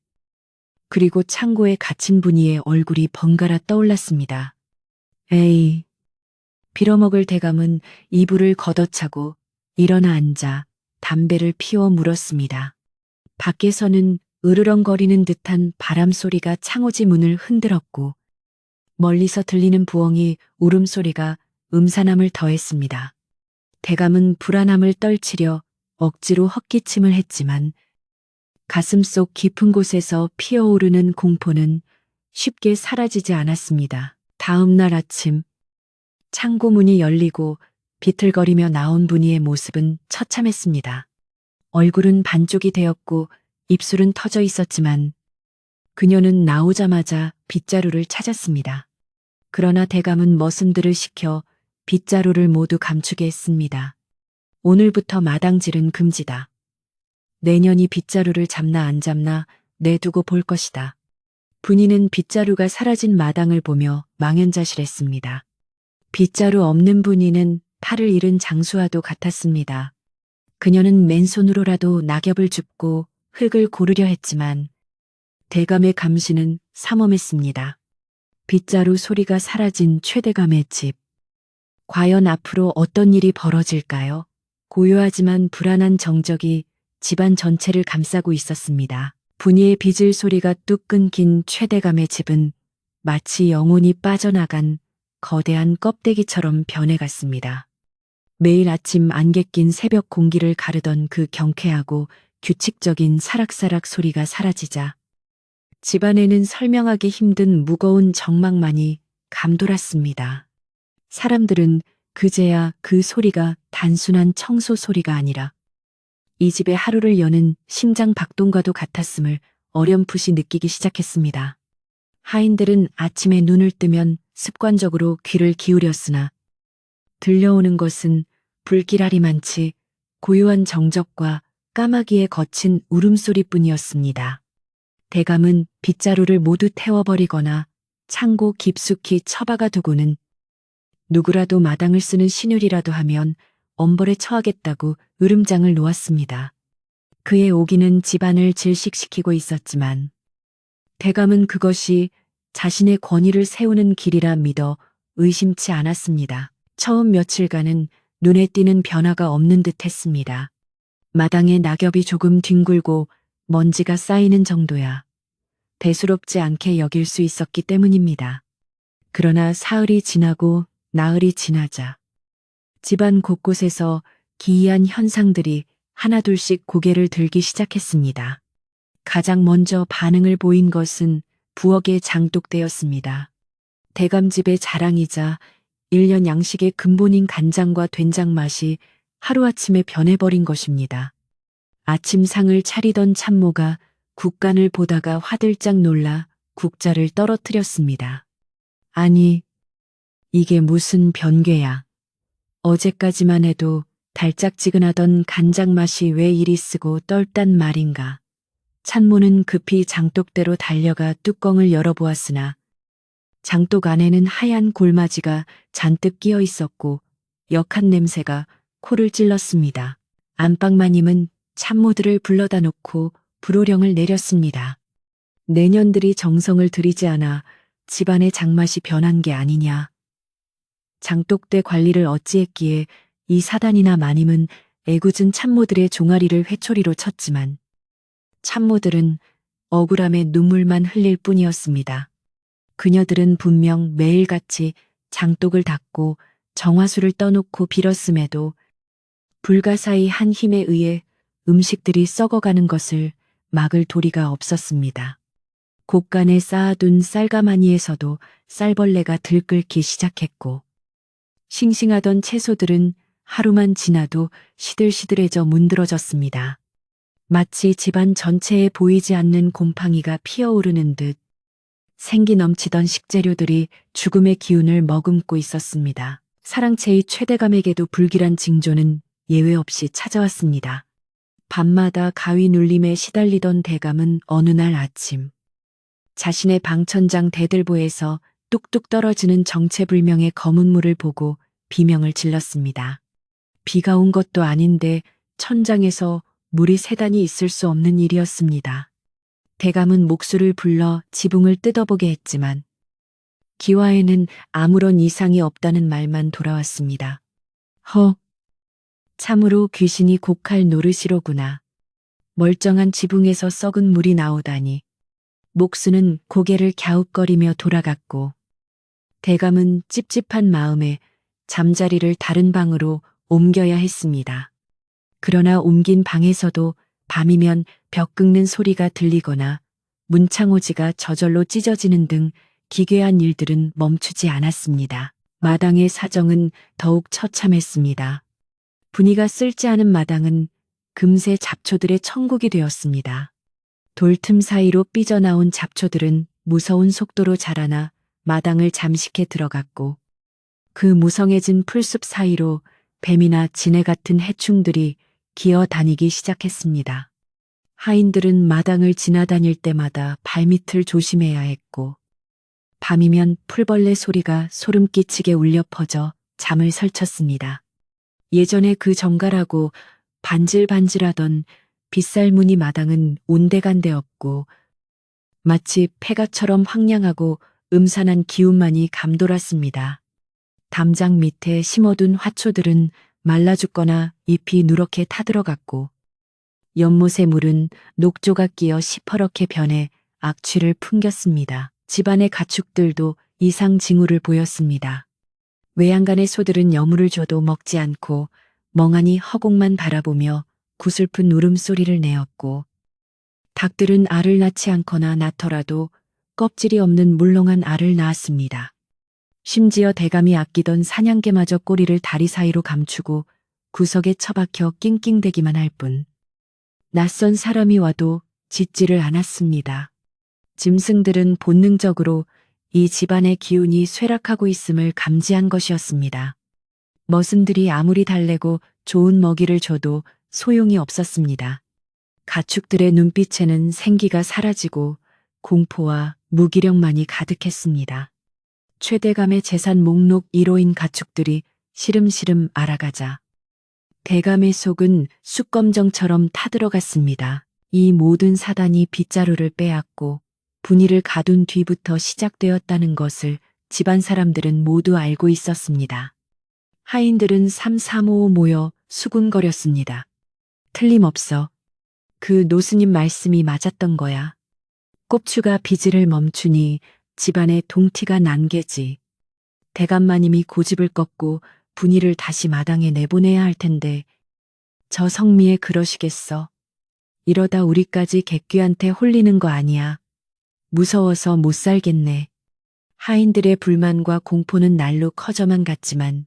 그리고 창고에 갇힌 분이의 얼굴이 번갈아 떠올랐습니다. 에이. 빌어먹을 대감은 이불을 걷어차고 일어나 앉아 담배를 피워 물었습니다. 밖에서는 으르렁거리는 듯한 바람 소리가 창호지 문을 흔들었고 멀리서 들리는 부엉이 울음소리가 음산함을 더했습니다. 대감은 불안함을 떨치려 억지로 헛기침을 했지만 가슴속 깊은 곳에서 피어오르는 공포는 쉽게 사라지지 않았습니다. 다음 날 아침 창고 문이 열리고 비틀거리며 나온 분이의 모습은 처참했습니다. 얼굴은 반쪽이 되었고 입술은 터져 있었지만 그녀는 나오자마자 빗자루를 찾았습니다. 그러나 대감은 머슴들을 시켜 빗자루를 모두 감추게 했습니다. 오늘부터 마당질은 금지다. 내년이 빗자루를 잡나 안 잡나 내두고 볼 것이다. 분이는 빗자루가 사라진 마당을 보며 망연자실했습니다. 빗자루 없는 분이는 팔을 잃은 장수와도 같았습니다. 그녀는 맨손으로라도 낙엽을 줍고 흙을 고르려 했지만 대감의 감시는 삼엄했습니다. 빗자루 소리가 사라진 최대감의 집. 과연 앞으로 어떤 일이 벌어질까요? 고요하지만 불안한 정적이 집안 전체를 감싸고 있었습니다. 분이의 빗을 소리가 뚝 끊긴 최대감의 집은 마치 영혼이 빠져나간 거대한 껍데기처럼 변해갔습니다. 매일 아침 안개 낀 새벽 공기를 가르던 그 경쾌하고 규칙적인 사락사락 소리가 사라지자 집안에는 설명하기 힘든 무거운 적막만이 감돌았습니다. 사람들은 그제야 그 소리가 단순한 청소 소리가 아니라 이 집의 하루를 여는 심장 박동과도 같았음을 어렴풋이 느끼기 시작했습니다. 하인들은 아침에 눈을 뜨면 습관적으로 귀를 기울였으나 들려오는 것은 불길하리만치 고요한 정적과 까마귀의 거친 울음소리뿐이었습니다. 대감은 빗자루를 모두 태워버리거나 창고 깊숙이 처박아 두고는 누구라도 마당을 쓰는 신율이라도 하면 엄벌에 처하겠다고 으름장을 놓았습니다. 그의 오기는 집안을 질식시키고 있었지만 대감은 그것이 자신의 권위를 세우는 길이라 믿어 의심치 않았습니다. 처음 며칠간은 눈에 띄는 변화가 없는 듯 했습니다. 마당에 낙엽이 조금 뒹굴고 먼지가 쌓이는 정도야 대수롭지 않게 여길 수 있었기 때문입니다. 그러나 사흘이 지나고 나흘이 지나자 집안 곳곳에서 기이한 현상들이 하나둘씩 고개를 들기 시작했습니다. 가장 먼저 반응을 보인 것은 부엌에 장독대였습니다. 대감집의 자랑이자 1년 양식의 근본인 간장과 된장 맛이 하루아침에 변해버린 것입니다. 아침상을 차리던 참모가 국간을 보다가 화들짝 놀라 국자를 떨어뜨렸습니다. 아니, 이게 무슨 변괴야. 어제까지만 해도 달짝지근하던 간장 맛이 왜 이리 쓰고 떫단 말인가. 참모는 급히 장독대로 달려가 뚜껑을 열어보았으나 장독 안에는 하얀 골마지가 잔뜩 끼어 있었고 역한 냄새가 코를 찔렀습니다. 안방마님은 참모들을 불러다 놓고 불호령을 내렸습니다. 내년들이 정성을 들이지 않아 집안의 장맛이 변한 게 아니냐. 장독대 관리를 어찌했기에 이 사단이나 마님은 애꿎은 참모들의 종아리를 회초리로 쳤지만 참모들은 억울함에 눈물만 흘릴 뿐이었습니다. 그녀들은 분명 매일같이 장독을 닦고 정화수를 떠놓고 빌었음에도 불가사의 한 힘에 의해 음식들이 썩어가는 것을 막을 도리가 없었습니다. 곳간에 쌓아둔 쌀가마니에서도 쌀벌레가 들끓기 시작했고 싱싱하던 채소들은 하루만 지나도 시들시들해져 문드러졌습니다. 마치 집안 전체에 보이지 않는 곰팡이가 피어오르는 듯 생기 넘치던 식재료들이 죽음의 기운을 머금고 있었습니다. 사랑채의 최대감에게도 불길한 징조는 예외 없이 찾아왔습니다. 밤마다 가위 눌림에 시달리던 대감은 어느 날 아침 자신의 방천장 대들보에서 뚝뚝 떨어지는 정체불명의 검은 물을 보고 비명을 질렀습니다. 비가 온 것도 아닌데 천장에서 물이 세단이 있을 수 없는 일이었습니다. 대감은 목수를 불러 지붕을 뜯어보게 했지만 기와에는 아무런 이상이 없다는 말만 돌아왔습니다. 허, 참으로 귀신이 곡할 노릇이로구나. 멀쩡한 지붕에서 썩은 물이 나오다니. 목수는 고개를 갸웃거리며 돌아갔고 대감은 찝찝한 마음에 잠자리를 다른 방으로 옮겨야 했습니다. 그러나 옮긴 방에서도 밤이면 벽 긁는 소리가 들리거나 문창호지가 저절로 찢어지는 등 기괴한 일들은 멈추지 않았습니다. 마당의 사정은 더욱 처참했습니다. 분위가 쓸지 않은 마당은 금세 잡초들의 천국이 되었습니다. 돌틈 사이로 삐져나온 잡초들은 무서운 속도로 자라나 마당을 잠식해 들어갔고 그 무성해진 풀숲 사이로 뱀이나 지네 같은 해충들이 기어다니기 시작했습니다. 하인들은 마당을 지나다닐 때마다 발밑을 조심해야 했고 밤이면 풀벌레 소리가 소름 끼치게 울려 퍼져 잠을 설쳤습니다. 예전에 그 정갈하고 반질반질하던 빗살무늬 마당은 온데간데 없고 마치 폐가처럼 황량하고 음산한 기운만이 감돌았습니다. 담장 밑에 심어둔 화초들은 말라 죽거나 잎이 누렇게 타들어갔고 연못의 물은 녹조가 끼어 시퍼렇게 변해 악취를 풍겼습니다. 집안의 가축들도 이상 징후를 보였습니다. 외양간의 소들은 여물을 줘도 먹지 않고 멍하니 허공만 바라보며 구슬픈 울음소리를 내었고 닭들은 알을 낳지 않거나 낳더라도 껍질이 없는 물렁한 알을 낳았습니다. 심지어 대감이 아끼던 사냥개마저 꼬리를 다리 사이로 감추고 구석에 처박혀 낑낑대기만 할 뿐 낯선 사람이 와도 짖지를 않았습니다. 짐승들은 본능적으로 이 집안의 기운이 쇠락하고 있음을 감지한 것이었습니다. 머슴들이 아무리 달래고 좋은 먹이를 줘도 소용이 없었습니다. 가축들의 눈빛에는 생기가 사라지고 공포와 무기력만이 가득했습니다. 최대감의 재산 목록 1호인 가축들이 시름시름 알아가자 대감의 속은 숯검정처럼 타들어갔습니다. 이 모든 사단이 빗자루를 빼앗고 분이를 가둔 뒤부터 시작되었다는 것을 집안 사람들은 모두 알고 있었습니다. 하인들은 삼삼오오 모여 수군거렸습니다. 틀림없어. 그 노스님 말씀이 맞았던 거야. 꼽추가 비질을 멈추니 집안에 동티가 난 게지. 대감마님이 고집을 꺾고 분이를 다시 마당에 내보내야 할 텐데 저 성미에 그러시겠어. 이러다 우리까지 객귀한테 홀리는 거 아니야. 무서워서 못 살겠네. 하인들의 불만과 공포는 날로 커져만 갔지만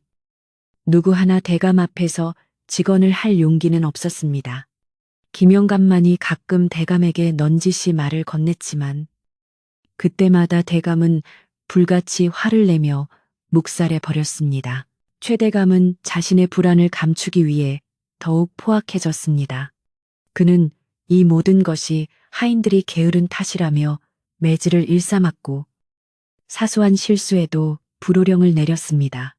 누구 하나 대감 앞에서 직언을 할 용기는 없었습니다. 김영감만이 가끔 대감에게 넌지시 말을 건넸지만 그때마다 대감은 불같이 화를 내며 묵살해 버렸습니다. 최대감은 자신의 불안을 감추기 위해 더욱 포악해졌습니다. 그는 이 모든 것이 하인들이 게으른 탓이라며 매질을 일삼았고 사소한 실수에도 불호령을 내렸습니다.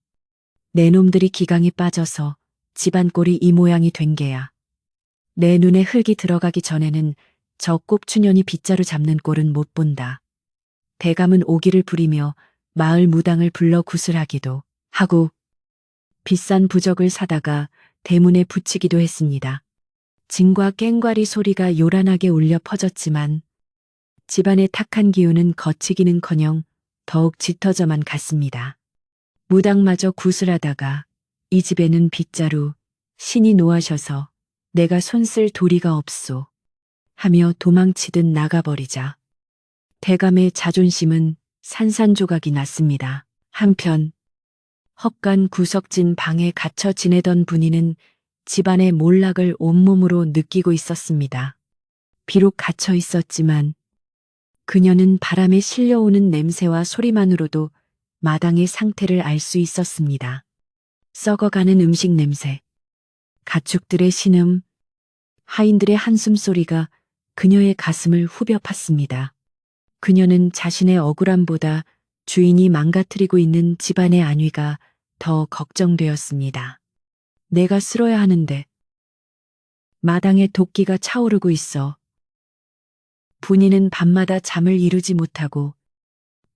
내 놈들이 기강이 빠져서 집안 꼴이 이 모양이 된 게야. 내 눈에 흙이 들어가기 전에는 저 꼽추년이 빗자루 잡는 꼴은 못 본다. 대감은 오기를 부리며 마을 무당을 불러 구슬하기도 하고 비싼 부적을 사다가 대문에 붙이기도 했습니다. 징과 깽과리 소리가 요란하게 울려 퍼졌지만 집안의 탁한 기운은 거치기는커녕 더욱 짙어져만 갔습니다. 무당마저 구슬하다가 이 집에는 빗자루, 신이 노하셔서 내가 손쓸 도리가 없소 하며 도망치듯 나가버리자 대감의 자존심은 산산조각이 났습니다. 한편 헛간 구석진 방에 갇혀 지내던 분이는 집안의 몰락을 온몸으로 느끼고 있었습니다. 비록 갇혀 있었지만 그녀는 바람에 실려오는 냄새와 소리만으로도 마당의 상태를 알 수 있었습니다. 썩어가는 음식 냄새, 가축들의 신음, 하인들의 한숨소리가 그녀의 가슴을 후벼 팠습니다. 그녀는 자신의 억울함보다 주인이 망가뜨리고 있는 집안의 안위가 더 걱정되었습니다. 내가 쓸어야 하는데 마당에 도끼가 차오르고 있어. 분이는 밤마다 잠을 이루지 못하고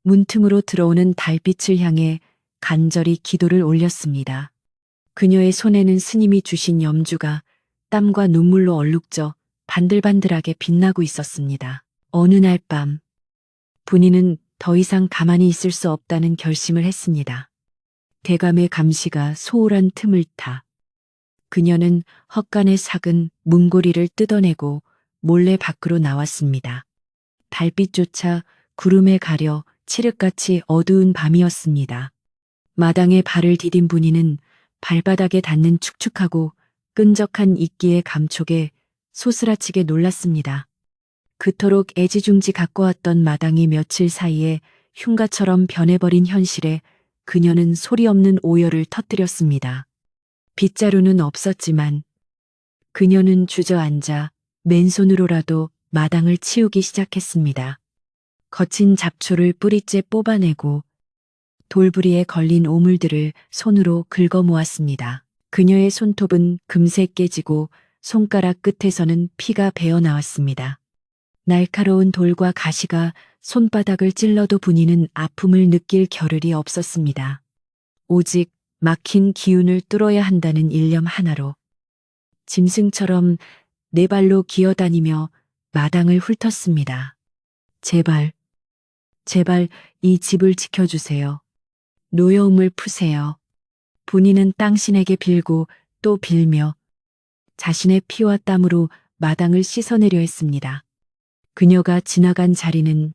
문틈으로 들어오는 달빛을 향해 간절히 기도를 올렸습니다. 그녀의 손에는 스님이 주신 염주가 땀과 눈물로 얼룩져 반들반들하게 빛나고 있었습니다. 어느 날 밤, 분이는 더 이상 가만히 있을 수 없다는 결심을 했습니다. 대감의 감시가 소홀한 틈을 타 그녀는 헛간에 삭은 문고리를 뜯어내고 몰래 밖으로 나왔습니다. 달빛조차 구름에 가려 칠흑같이 어두운 밤이었습니다. 마당에 발을 디딘 분이는 발바닥에 닿는 축축하고 끈적한 이끼의 감촉에 소스라치게 놀랐습니다. 그토록 애지중지 가꿔왔던 마당이 며칠 사이에 흉가처럼 변해버린 현실에 그녀는 소리 없는 오열을 터뜨렸습니다. 빗자루는 없었지만 그녀는 주저앉아 맨손으로라도 마당을 치우기 시작했습니다. 거친 잡초를 뿌리째 뽑아내고 돌부리에 걸린 오물들을 손으로 긁어 모았습니다. 그녀의 손톱은 금세 깨지고 손가락 끝에서는 피가 배어 나왔습니다. 날카로운 돌과 가시가 손바닥을 찔러도 분이는 아픔을 느낄 겨를이 없었습니다. 오직 막힌 기운을 뚫어야 한다는 일념 하나로 짐승처럼 네 발로 기어다니며 마당을 훑었습니다. 제발, 제발 이 집을 지켜주세요. 노여움을 푸세요. 분이는 땅신에게 빌고 또 빌며 자신의 피와 땀으로 마당을 씻어내려 했습니다. 그녀가 지나간 자리는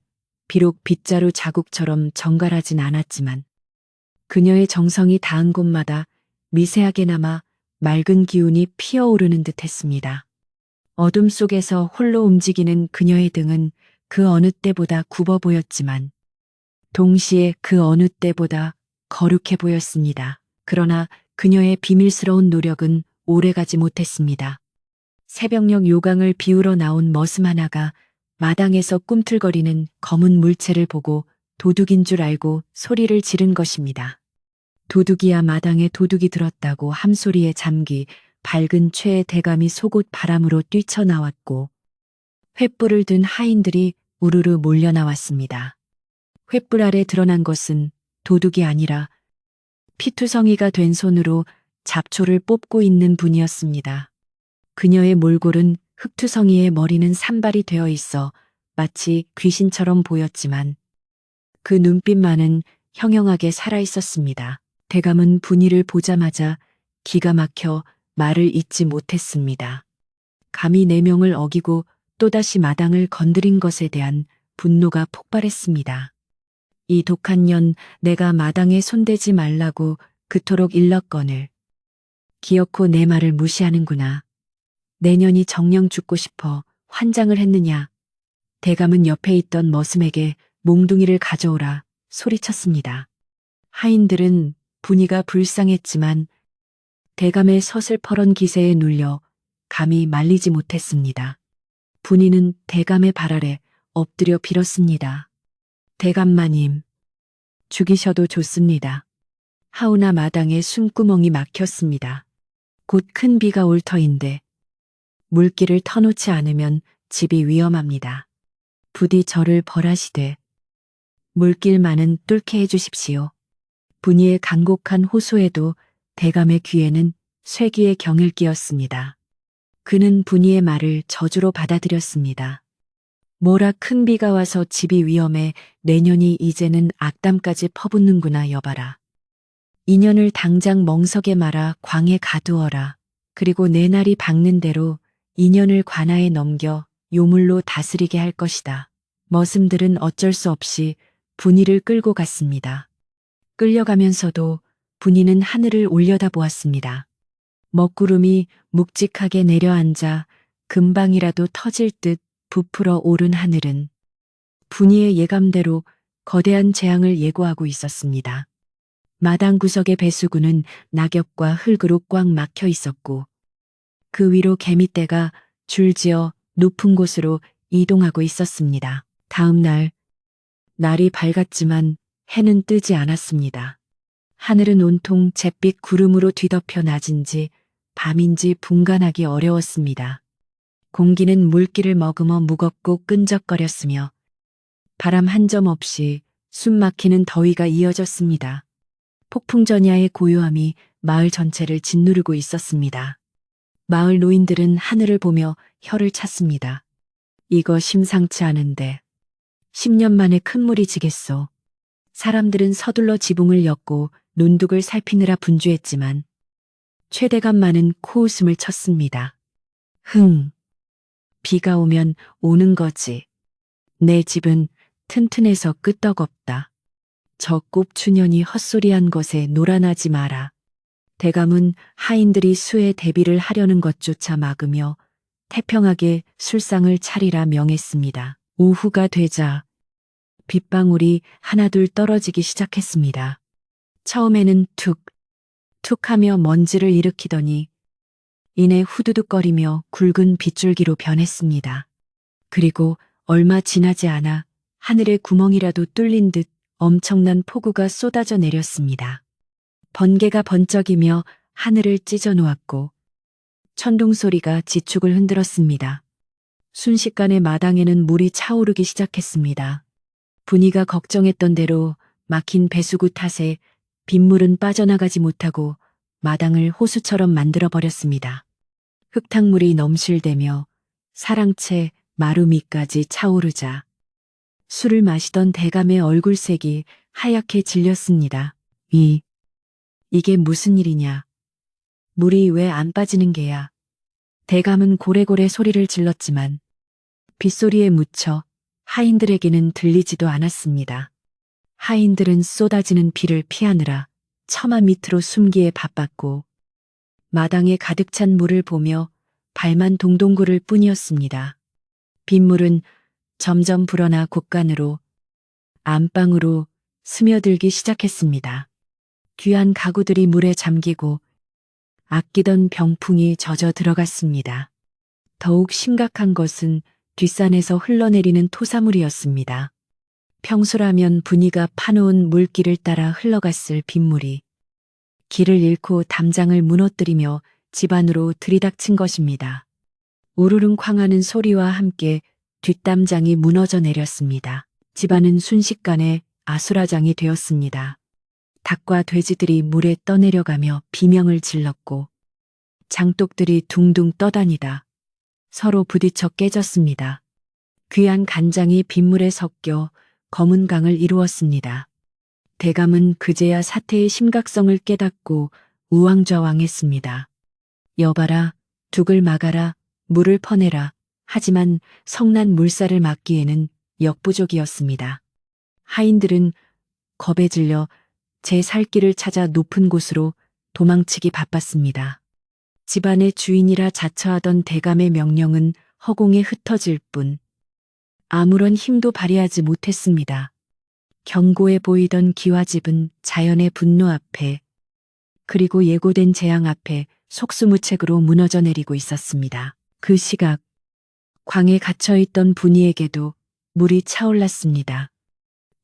비록 빗자루 자국처럼 정갈하진 않았지만 그녀의 정성이 닿은 곳마다 미세하게나마 맑은 기운이 피어오르는 듯 했습니다. 어둠 속에서 홀로 움직이는 그녀의 등은 그 어느 때보다 굽어 보였지만 동시에 그 어느 때보다 거룩해 보였습니다. 그러나 그녀의 비밀스러운 노력은 오래가지 못했습니다. 새벽녘 요강을 비우러 나온 머슴 하나가 마당에서 꿈틀거리는 검은 물체를 보고 도둑인 줄 알고 소리를 지른 것입니다. 도둑이야 마당에 도둑이 들었다고 함소리에 잠기 밝은 최의 대감이 속옷 바람으로 뛰쳐나왔고 횃불을 든 하인들이 우르르 몰려 나왔습니다. 횃불 아래 드러난 것은 도둑이 아니라 피투성이가 된 손으로 잡초를 뽑고 있는 분이었습니다. 그녀의 몰골은 흑투성이의 머리는 산발이 되어 있어 마치 귀신처럼 보였지만 그 눈빛만은 형형하게 살아있었습니다. 대감은 분이를 보자마자 기가 막혀 말을 잇지 못했습니다. 감히 내 명을 어기고 또다시 마당을 건드린 것에 대한 분노가 폭발했습니다. 이 독한 년 내가 마당에 손대지 말라고 그토록 일렀거늘. 기어코 내 말을 무시하는구나. 내년이 정녕 죽고 싶어 환장을 했느냐. 대감은 옆에 있던 머슴에게 몽둥이를 가져오라 소리쳤습니다. 하인들은 분위가 불쌍했지만 대감의 서슬퍼런 기세에 눌려 감히 말리지 못했습니다. 분이는 대감의 발 아래 엎드려 빌었습니다. 대감마님, 죽이셔도 좋습니다. 하우나 마당에 숨구멍이 막혔습니다. 곧 큰 비가 올 터인데 물길을 터놓지 않으면 집이 위험합니다. 부디 저를 벌하시되 물길만은 뚫게 해주십시오. 분이의 간곡한 호소에도 대감의 귀에는 쇠기의 경을 끼었습니다. 그는 분이의 말을 저주로 받아들였습니다. 뭐라 큰 비가 와서 집이 위험해 내년이 이제는 악담까지 퍼붓는구나 여봐라. 인연을 당장 멍석에 말아 광에 가두어라. 그리고 내 날이 밝는 대로 인연을 관아에 넘겨 요물로 다스리게 할 것이다. 머슴들은 어쩔 수 없이 분이를 끌고 갔습니다. 끌려가면서도 분이는 하늘을 올려다보았습니다. 먹구름이 묵직하게 내려앉아 금방이라도 터질 듯 부풀어 오른 하늘은 분이의 예감대로 거대한 재앙을 예고하고 있었습니다. 마당 구석의 배수구는 낙엽과 흙으로 꽉 막혀 있었고 그 위로 개미떼가 줄지어 높은 곳으로 이동하고 있었습니다. 다음 날 날이 밝았지만 해는 뜨지 않았습니다. 하늘은 온통 잿빛 구름으로 뒤덮여 낮인지 밤인지 분간하기 어려웠습니다. 공기는 물기를 머금어 무겁고 끈적거렸으며 바람 한 점 없이 숨막히는 더위가 이어졌습니다. 폭풍전야의 고요함이 마을 전체를 짓누르고 있었습니다. 마을 노인들은 하늘을 보며 혀를 찼습니다. 이거 심상치 않은데 10년 만에 큰 물이 지겠소. 사람들은 서둘러 지붕을 엮고 논둑을 살피느라 분주했지만 최대감만은 코웃음을 쳤습니다. 비가 오면 오는 거지. 내 집은 튼튼해서 끄떡없다. 저 꼽추년이 헛소리한 것에 노란하지 마라. 대감은 하인들이 수의 대비를 하려는 것조차 막으며 태평하게 술상을 차리라 명했습니다. 오후가 되자 빗방울이 하나둘 떨어지기 시작했습니다. 처음에는 툭, 툭 하며 먼지를 일으키더니 이내 후두둑거리며 굵은 빗줄기로 변했습니다. 그리고 얼마 지나지 않아 하늘에 구멍이라도 뚫린 듯 엄청난 폭우가 쏟아져 내렸습니다. 번개가 번쩍이며 하늘을 찢어 놓았고 천둥 소리가 지축을 흔들었습니다. 순식간에 마당에는 물이 차오르기 시작했습니다. 분이가 걱정했던 대로 막힌 배수구 탓에 빗물은 빠져나가지 못하고 마당을 호수처럼 만들어버렸습니다. 흙탕물이 넘실대며 사랑채 마루미까지 차오르자 술을 마시던 대감의 얼굴색이 하얗게 질렸습니다. 이게 무슨 일이냐? 물이 왜 안 빠지는 게야? 대감은 고래고래 소리를 질렀지만 빗소리에 묻혀 하인들에게는 들리지도 않았습니다. 하인들은 쏟아지는 비를 피하느라 처마 밑으로 숨기에 바빴고 마당에 가득 찬 물을 보며 발만 동동 구를 뿐이었습니다. 빗물은 점점 불어나 곳간으로 안방으로 스며들기 시작했습니다. 귀한 가구들이 물에 잠기고 아끼던 병풍이 젖어 들어갔습니다. 더욱 심각한 것은 뒷산에서 흘러내리는 토사물이었습니다. 평소라면 분이가 파놓은 물길을 따라 흘러갔을 빗물이 길을 잃고 담장을 무너뜨리며 집 안으로 들이닥친 것입니다. 우르릉쾅하는 소리와 함께 뒷담장이 무너져 내렸습니다. 집안은 순식간에 아수라장이 되었습니다. 닭과 돼지들이 물에 떠내려가며 비명을 질렀고 장독들이 둥둥 떠다니다 서로 부딪혀 깨졌습니다. 귀한 간장이 빗물에 섞여 검은 강을 이루었습니다. 대감은 그제야 사태의 심각성을 깨닫고 우왕좌왕했습니다. 여봐라, 둑을 막아라, 물을 퍼내라. 하지만 성난 물살을 막기에는 역부족이었습니다. 하인들은 겁에 질려 제 살 길을 찾아 높은 곳으로 도망치기 바빴습니다. 집안의 주인이라 자처하던 대감의 명령은 허공에 흩어질 뿐 아무런 힘도 발휘하지 못했습니다. 견고해 보이던 기와집은 자연의 분노 앞에 그리고 예고된 재앙 앞에 속수무책으로 무너져 내리고 있었습니다. 그 시각 광에 갇혀있던 분이에게도 물이 차올랐습니다.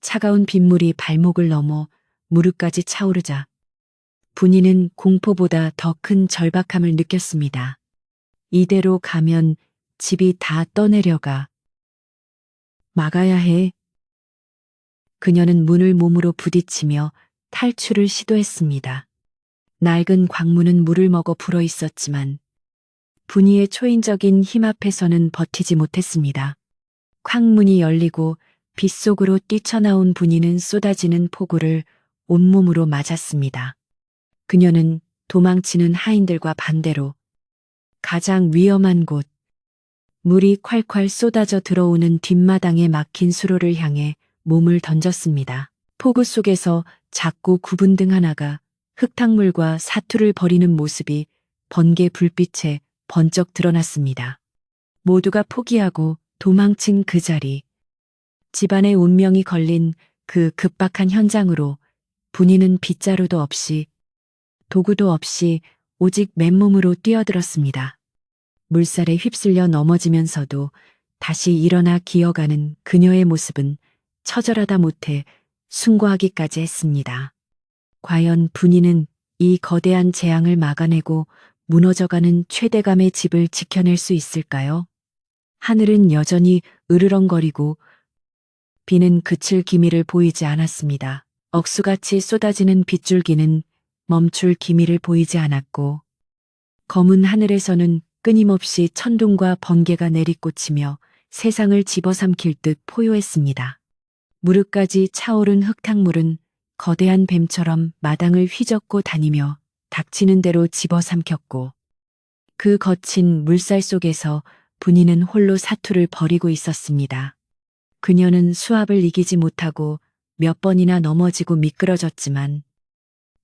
차가운 빗물이 발목을 넘어 무릎까지 차오르자 분이는 공포보다 더 큰 절박함을 느꼈습니다. 이대로 가면 집이 다 떠내려가. 막아야 해. 그녀는 문을 몸으로 부딪히며 탈출을 시도했습니다. 낡은 광문은 물을 먹어 불어 있었지만 분이의 초인적인 힘 앞에서는 버티지 못했습니다. 광문이 열리고 빗속으로 뛰쳐나온 분이는 쏟아지는 폭우를 온몸으로 맞았습니다. 그녀는 도망치는 하인들과 반대로 가장 위험한 곳, 물이 콸콸 쏟아져 들어오는 뒷마당에 막힌 수로를 향해 몸을 던졌습니다. 폭우 속에서 작고 굽은 등 하나가 흙탕물과 사투를 벌이는 모습이 번개 불빛에 번쩍 드러났습니다. 모두가 포기하고 도망친 그 자리, 집안의 운명이 걸린 그 급박한 현장으로 분이는 빗자루도 없이 도구도 없이 오직 맨몸으로 뛰어들었습니다. 물살에 휩쓸려 넘어지면서도 다시 일어나 기어가는 그녀의 모습은 처절하다 못해 숭고하기까지 했습니다. 과연 분이는 이 거대한 재앙을 막아내고 무너져가는 최대감의 집을 지켜낼 수 있을까요? 하늘은 여전히 으르렁거리고 비는 그칠 기미를 보이지 않았습니다. 억수같이 쏟아지는 빗줄기는 멈출 기미를 보이지 않았고 검은 하늘에서는 끊임없이 천둥과 번개가 내리꽂히며 세상을 집어삼킬 듯 포효했습니다. 무릎까지 차오른 흙탕물은 거대한 뱀처럼 마당을 휘젓고 다니며 닥치는 대로 집어삼켰고 그 거친 물살 속에서 분이는 홀로 사투를 벌이고 있었습니다. 그녀는 수압을 이기지 못하고 몇 번이나 넘어지고 미끄러졌지만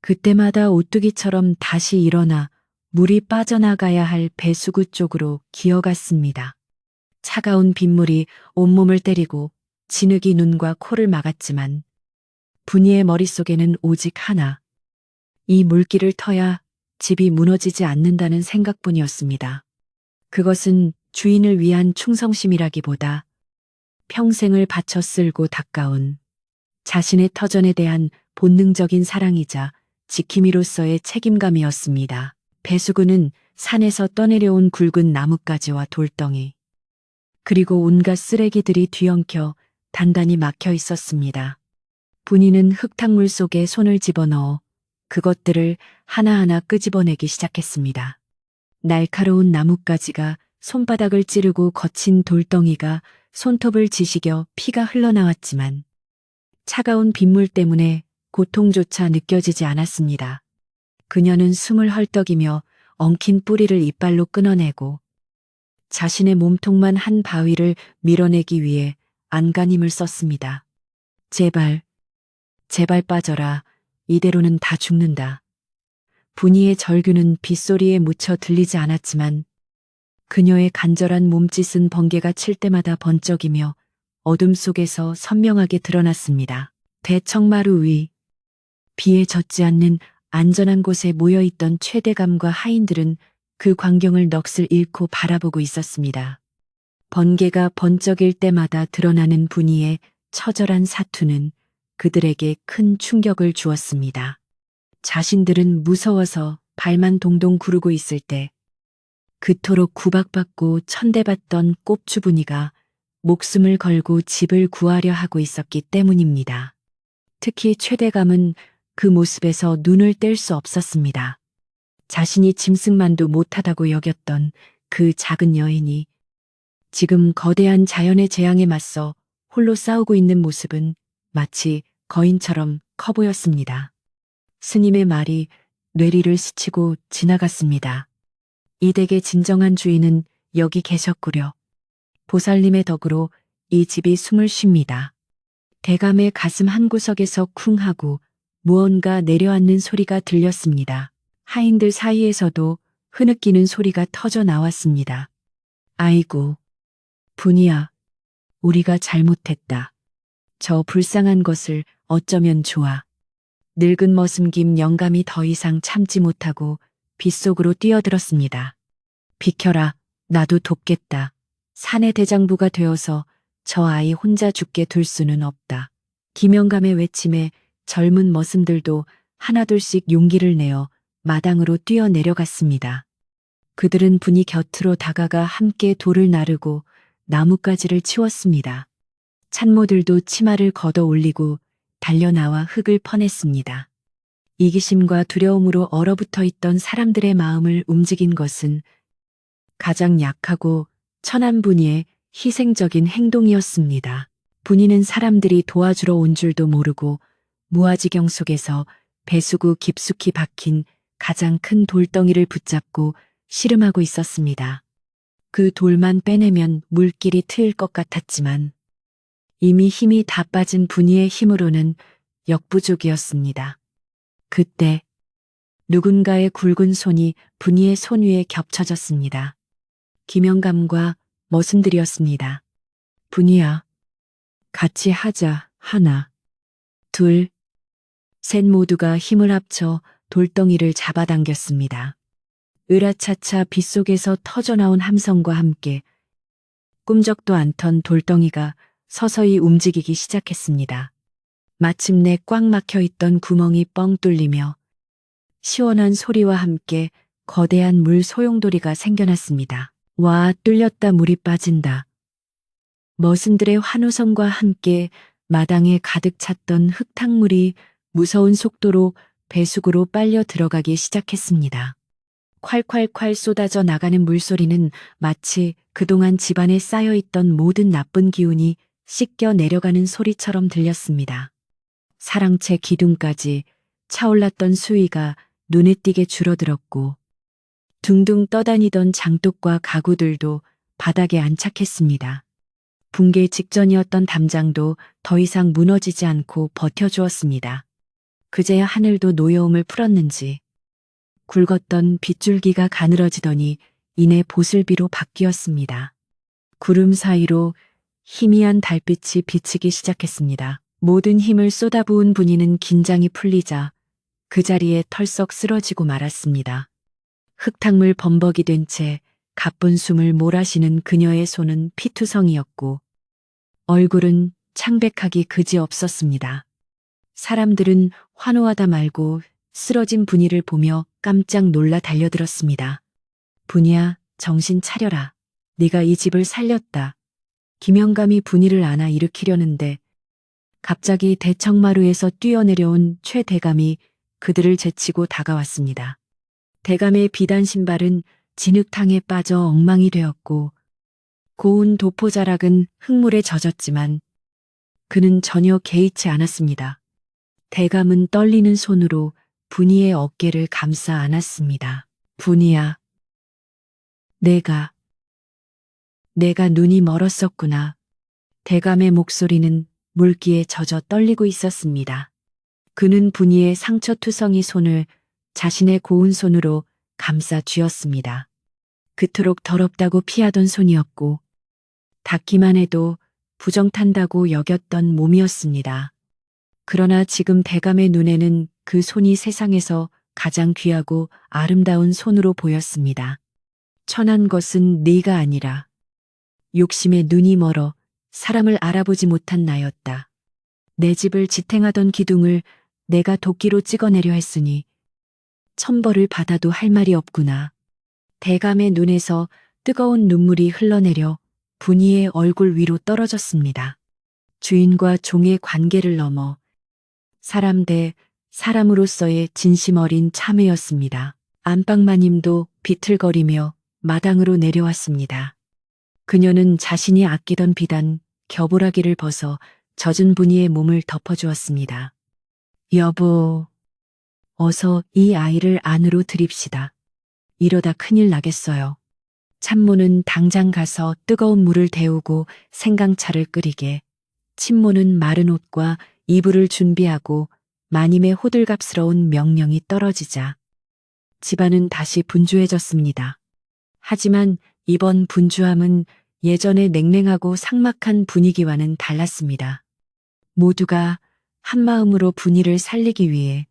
그때마다 오뚜기처럼 다시 일어나 물이 빠져나가야 할 배수구 쪽으로 기어갔습니다. 차가운 빗물이 온몸을 때리고 진흙이 눈과 코를 막았지만 분이의 머릿속에는 오직 하나, 이 물길을 터야 집이 무너지지 않는다는 생각뿐이었습니다. 그것은 주인을 위한 충성심이라기보다 평생을 바쳐 쓸고 닦아온 자신의 터전에 대한 본능적인 사랑이자 지킴이로서의 책임감이었습니다. 배수구는 산에서 떠내려온 굵은 나뭇가지와 돌덩이, 그리고 온갖 쓰레기들이 뒤엉켜 단단히 막혀 있었습니다. 분이는 흙탕물 속에 손을 집어넣어 그것들을 하나하나 끄집어내기 시작했습니다. 날카로운 나뭇가지가 손바닥을 찌르고 거친 돌덩이가 손톱을 지시겨 피가 흘러나왔지만 차가운 빗물 때문에 고통조차 느껴지지 않았습니다. 그녀는 숨을 헐떡이며 엉킨 뿌리를 이빨로 끊어내고 자신의 몸통만 한 바위를 밀어내기 위해 안간힘을 썼습니다. 제발, 제발 빠져라. 이대로는 다 죽는다. 분이의 절규는 빗소리에 묻혀 들리지 않았지만 그녀의 간절한 몸짓은 번개가 칠 때마다 번쩍이며 어둠 속에서 선명하게 드러났습니다. 대청마루 위, 비에 젖지 않는 안전한 곳에 모여있던 최대감과 하인들은 그 광경을 넋을 잃고 바라보고 있었습니다. 번개가 번쩍일 때마다 드러나는 분이의 처절한 사투는 그들에게 큰 충격을 주었습니다. 자신들은 무서워서 발만 동동 구르고 있을 때 그토록 구박받고 천대받던 꼽주분이가 목숨을 걸고 집을 구하려 하고 있었기 때문입니다. 특히 최대감은 그 모습에서 눈을 뗄 수 없었습니다. 자신이 짐승만도 못하다고 여겼던 그 작은 여인이 지금 거대한 자연의 재앙에 맞서 홀로 싸우고 있는 모습은 마치 거인처럼 커 보였습니다. 스님의 말이 뇌리를 스치고 지나갔습니다. 이 댁의 진정한 주인은 여기 계셨구려. 보살님의 덕으로 이 집이 숨을 쉽니다. 대감의 가슴 한구석에서 쿵 하고 무언가 내려앉는 소리가 들렸습니다. 하인들 사이에서도 흐느끼는 소리가 터져 나왔습니다. 아이고, 분이야, 우리가 잘못했다. 저 불쌍한 것을 어쩌면 좋아. 늙은 머슴김 영감이 더 이상 참지 못하고 빗속으로 뛰어들었습니다. 비켜라, 나도 돕겠다. 사내 대장부가 되어서 저 아이 혼자 죽게 둘 수는 없다. 김영감의 외침에 젊은 머슴들도 하나둘씩 용기를 내어 마당으로 뛰어내려갔습니다. 그들은 분이 곁으로 다가가 함께 돌을 나르고 나뭇가지를 치웠습니다. 참모들도 치마를 걷어 올리고 달려나와 흙을 퍼냈습니다. 이기심과 두려움으로 얼어붙어 있던 사람들의 마음을 움직인 것은 가장 약하고 천한 분이의 희생적인 행동이었습니다. 분이는 사람들이 도와주러 온 줄도 모르고 무아지경 속에서 배수구 깊숙이 박힌 가장 큰 돌덩이를 붙잡고 씨름하고 있었습니다. 그 돌만 빼내면 물길이 트일 것 같았지만 이미 힘이 다 빠진 분이의 힘으로는 역부족이었습니다. 그때 누군가의 굵은 손이 분이의 손 위에 겹쳐졌습니다. 김영감과 머슴들이었습니다. 분이야, 같이 하자. 하나, 둘, 셋 모두가 힘을 합쳐 돌덩이를 잡아당겼습니다. 으라차차 빗속에서 터져나온 함성과 함께 꿈쩍도 않던 돌덩이가 서서히 움직이기 시작했습니다. 마침내 꽉 막혀 있던 구멍이 뻥 뚫리며 시원한 소리와 함께 거대한 물 소용돌이가 생겨났습니다. 와, 뚫렸다, 물이 빠진다. 머슴들의 환호성과 함께 마당에 가득 찼던 흙탕물이 무서운 속도로 배수구로 빨려 들어가기 시작했습니다. 콸콸콸 쏟아져 나가는 물소리는 마치 그동안 집안에 쌓여있던 모든 나쁜 기운이 씻겨 내려가는 소리처럼 들렸습니다. 사랑채 기둥까지 차올랐던 수위가 눈에 띄게 줄어들었고 둥둥 떠다니던 장독과 가구들도 바닥에 안착했습니다. 붕괴 직전이었던 담장도 더 이상 무너지지 않고 버텨주었습니다. 그제야 하늘도 노여움을 풀었는지 굵었던 빗줄기가 가늘어지더니 이내 보슬비로 바뀌었습니다. 구름 사이로 희미한 달빛이 비치기 시작했습니다. 모든 힘을 쏟아부은 분이는 긴장이 풀리자 그 자리에 털썩 쓰러지고 말았습니다. 흙탕물 범벅이 된 채 가쁜 숨을 몰아쉬는 그녀의 손은 피투성이었고 얼굴은 창백하기 그지없었습니다. 사람들은 환호하다 말고 쓰러진 분이를 보며 깜짝 놀라 달려들었습니다. 분이야, 정신 차려라. 네가 이 집을 살렸다. 김영감이 분이를 안아 일으키려는데 갑자기 대청마루에서 뛰어내려온 최 대감이 그들을 제치고 다가왔습니다. 대감의 비단 신발은 진흙탕에 빠져 엉망이 되었고 고운 도포자락은 흙물에 젖었지만 그는 전혀 개의치 않았습니다. 대감은 떨리는 손으로 분이의 어깨를 감싸 안았습니다. 분이야, 내가 눈이 멀었었구나. 대감의 목소리는 물기에 젖어 떨리고 있었습니다. 그는 분이의 상처투성이 손을 자신의 고운 손으로 감싸 쥐었습니다. 그토록 더럽다고 피하던 손이었고 닿기만 해도 부정탄다고 여겼던 몸이었습니다. 그러나 지금 대감의 눈에는 그 손이 세상에서 가장 귀하고 아름다운 손으로 보였습니다. 천한 것은 네가 아니라 욕심에 눈이 멀어 사람을 알아보지 못한 나였다. 내 집을 지탱하던 기둥을 내가 도끼로 찍어내려 했으니 천벌을 받아도 할 말이 없구나. 대감의 눈에서 뜨거운 눈물이 흘러내려 분이의 얼굴 위로 떨어졌습니다. 주인과 종의 관계를 넘어 사람 대 사람으로서의 진심 어린 참회였습니다. 안방마님도 비틀거리며 마당으로 내려왔습니다. 그녀는 자신이 아끼던 비단 겨보라기를 벗어 젖은 분이의 몸을 덮어주었습니다. 여보, 어서 이 아이를 안으로 들입시다. 이러다 큰일 나겠어요. 참모는 당장 가서 뜨거운 물을 데우고 생강차를 끓이게 친모는 마른 옷과 이불을 준비하고 마님의 호들갑스러운 명령이 떨어지자 집안은 다시 분주해졌습니다. 하지만 이번 분주함은 예전의 냉랭하고 삭막한 분위기와는 달랐습니다. 모두가 한마음으로 분위를 살리기 위해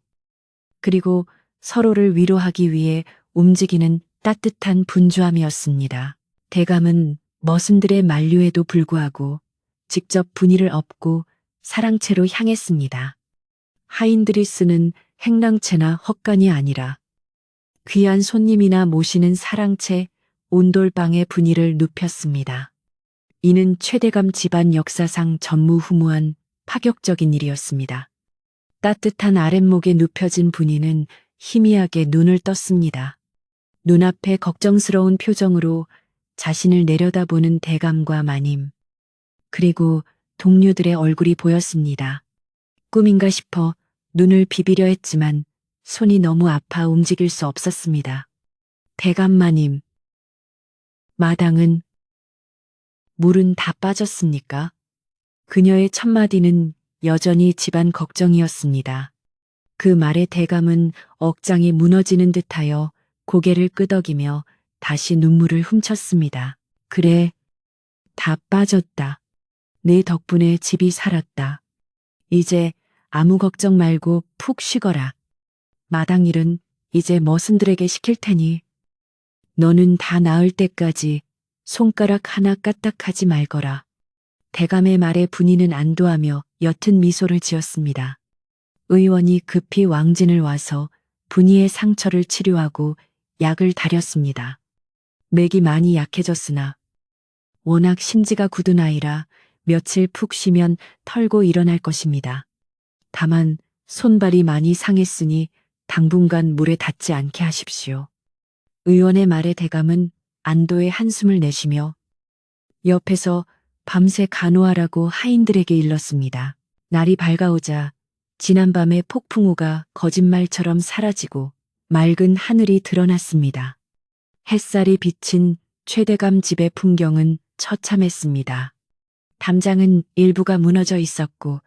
그리고 서로를 위로하기 위해 움직이는 따뜻한 분주함이었습니다. 대감은 머슴들의 만류에도 불구하고 직접 분위를 엎고 사랑채로 향했습니다. 하인들이 쓰는 행랑채나 헛간이 아니라 귀한 손님이나 모시는 사랑채 온돌방의 분위를 눕혔습니다. 이는 최대감 집안 역사상 전무후무한 파격적인 일이었습니다. 따뜻한 아랫목에 눕혀진 분위는 희미하게 눈을 떴습니다. 눈앞에 걱정스러운 표정으로 자신을 내려다보는 대감과 마님, 그리고 동료들의 얼굴이 보였습니다. 꿈인가 싶어 눈을 비비려 했지만 손이 너무 아파 움직일 수 없었습니다. 대감 마님, 마당은 물은 다 빠졌습니까? 그녀의 첫마디는 여전히 집안 걱정이었습니다. 그 말에 대감은 억장이 무너지는 듯하여 고개를 끄덕이며 다시 눈물을 훔쳤습니다. 그래, 다 빠졌다. 내 덕분에 집이 살았다. 이제 아무 걱정 말고 푹 쉬거라. 마당 일은 이제 머슴들에게 시킬 테니 너는 다 나을 때까지 손가락 하나 까딱하지 말거라. 대감의 말에 분이는 안도하며 옅은 미소를 지었습니다. 의원이 급히 왕진을 와서 분이의 상처를 치료하고 약을 다렸습니다. 맥이 많이 약해졌으나 워낙 심지가 굳은 아이라 며칠 푹 쉬면 털고 일어날 것입니다. 다만 손발이 많이 상했으니 당분간 물에 닿지 않게 하십시오. 의원의 말에 대감은 안도의 한숨을 내쉬며 옆에서 밤새 간호하라고 하인들에게 일렀습니다. 날이 밝아오자 지난밤의 폭풍우가 거짓말처럼 사라지고 맑은 하늘이 드러났습니다. 햇살이 비친 최대감 집의 풍경은 처참했습니다. 담장은 일부가 무너져 있었고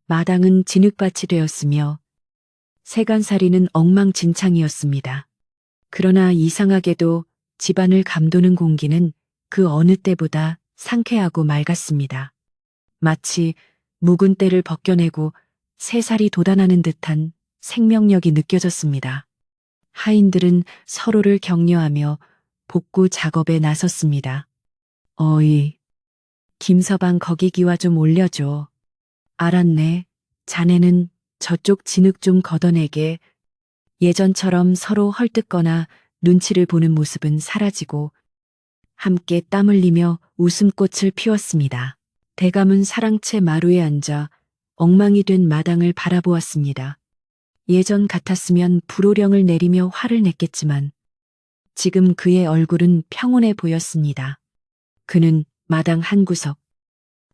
마당은 진흙밭이 되었으며 세간살이는 엉망진창이었습니다. 그러나 이상하게도 집안을 감도는 공기는 그 어느 때보다 상쾌하고 맑았습니다. 마치 묵은 때를 벗겨내고 새살이 돋아나는 듯한 생명력이 느껴졌습니다. 하인들은 서로를 격려하며 복구 작업에 나섰습니다. 어이, 김서방 거기 기와 좀 올려줘. 알았네. 자네는 저쪽 진흙 좀 걷어내게. 예전처럼 서로 헐뜯거나 눈치를 보는 모습은 사라지고 함께 땀 흘리며 웃음꽃을 피웠습니다. 대감은 사랑채 마루에 앉아 엉망이 된 마당을 바라보았습니다. 예전 같았으면 불호령을 내리며 화를 냈겠지만 지금 그의 얼굴은 평온해 보였습니다. 그는 마당 한 구석,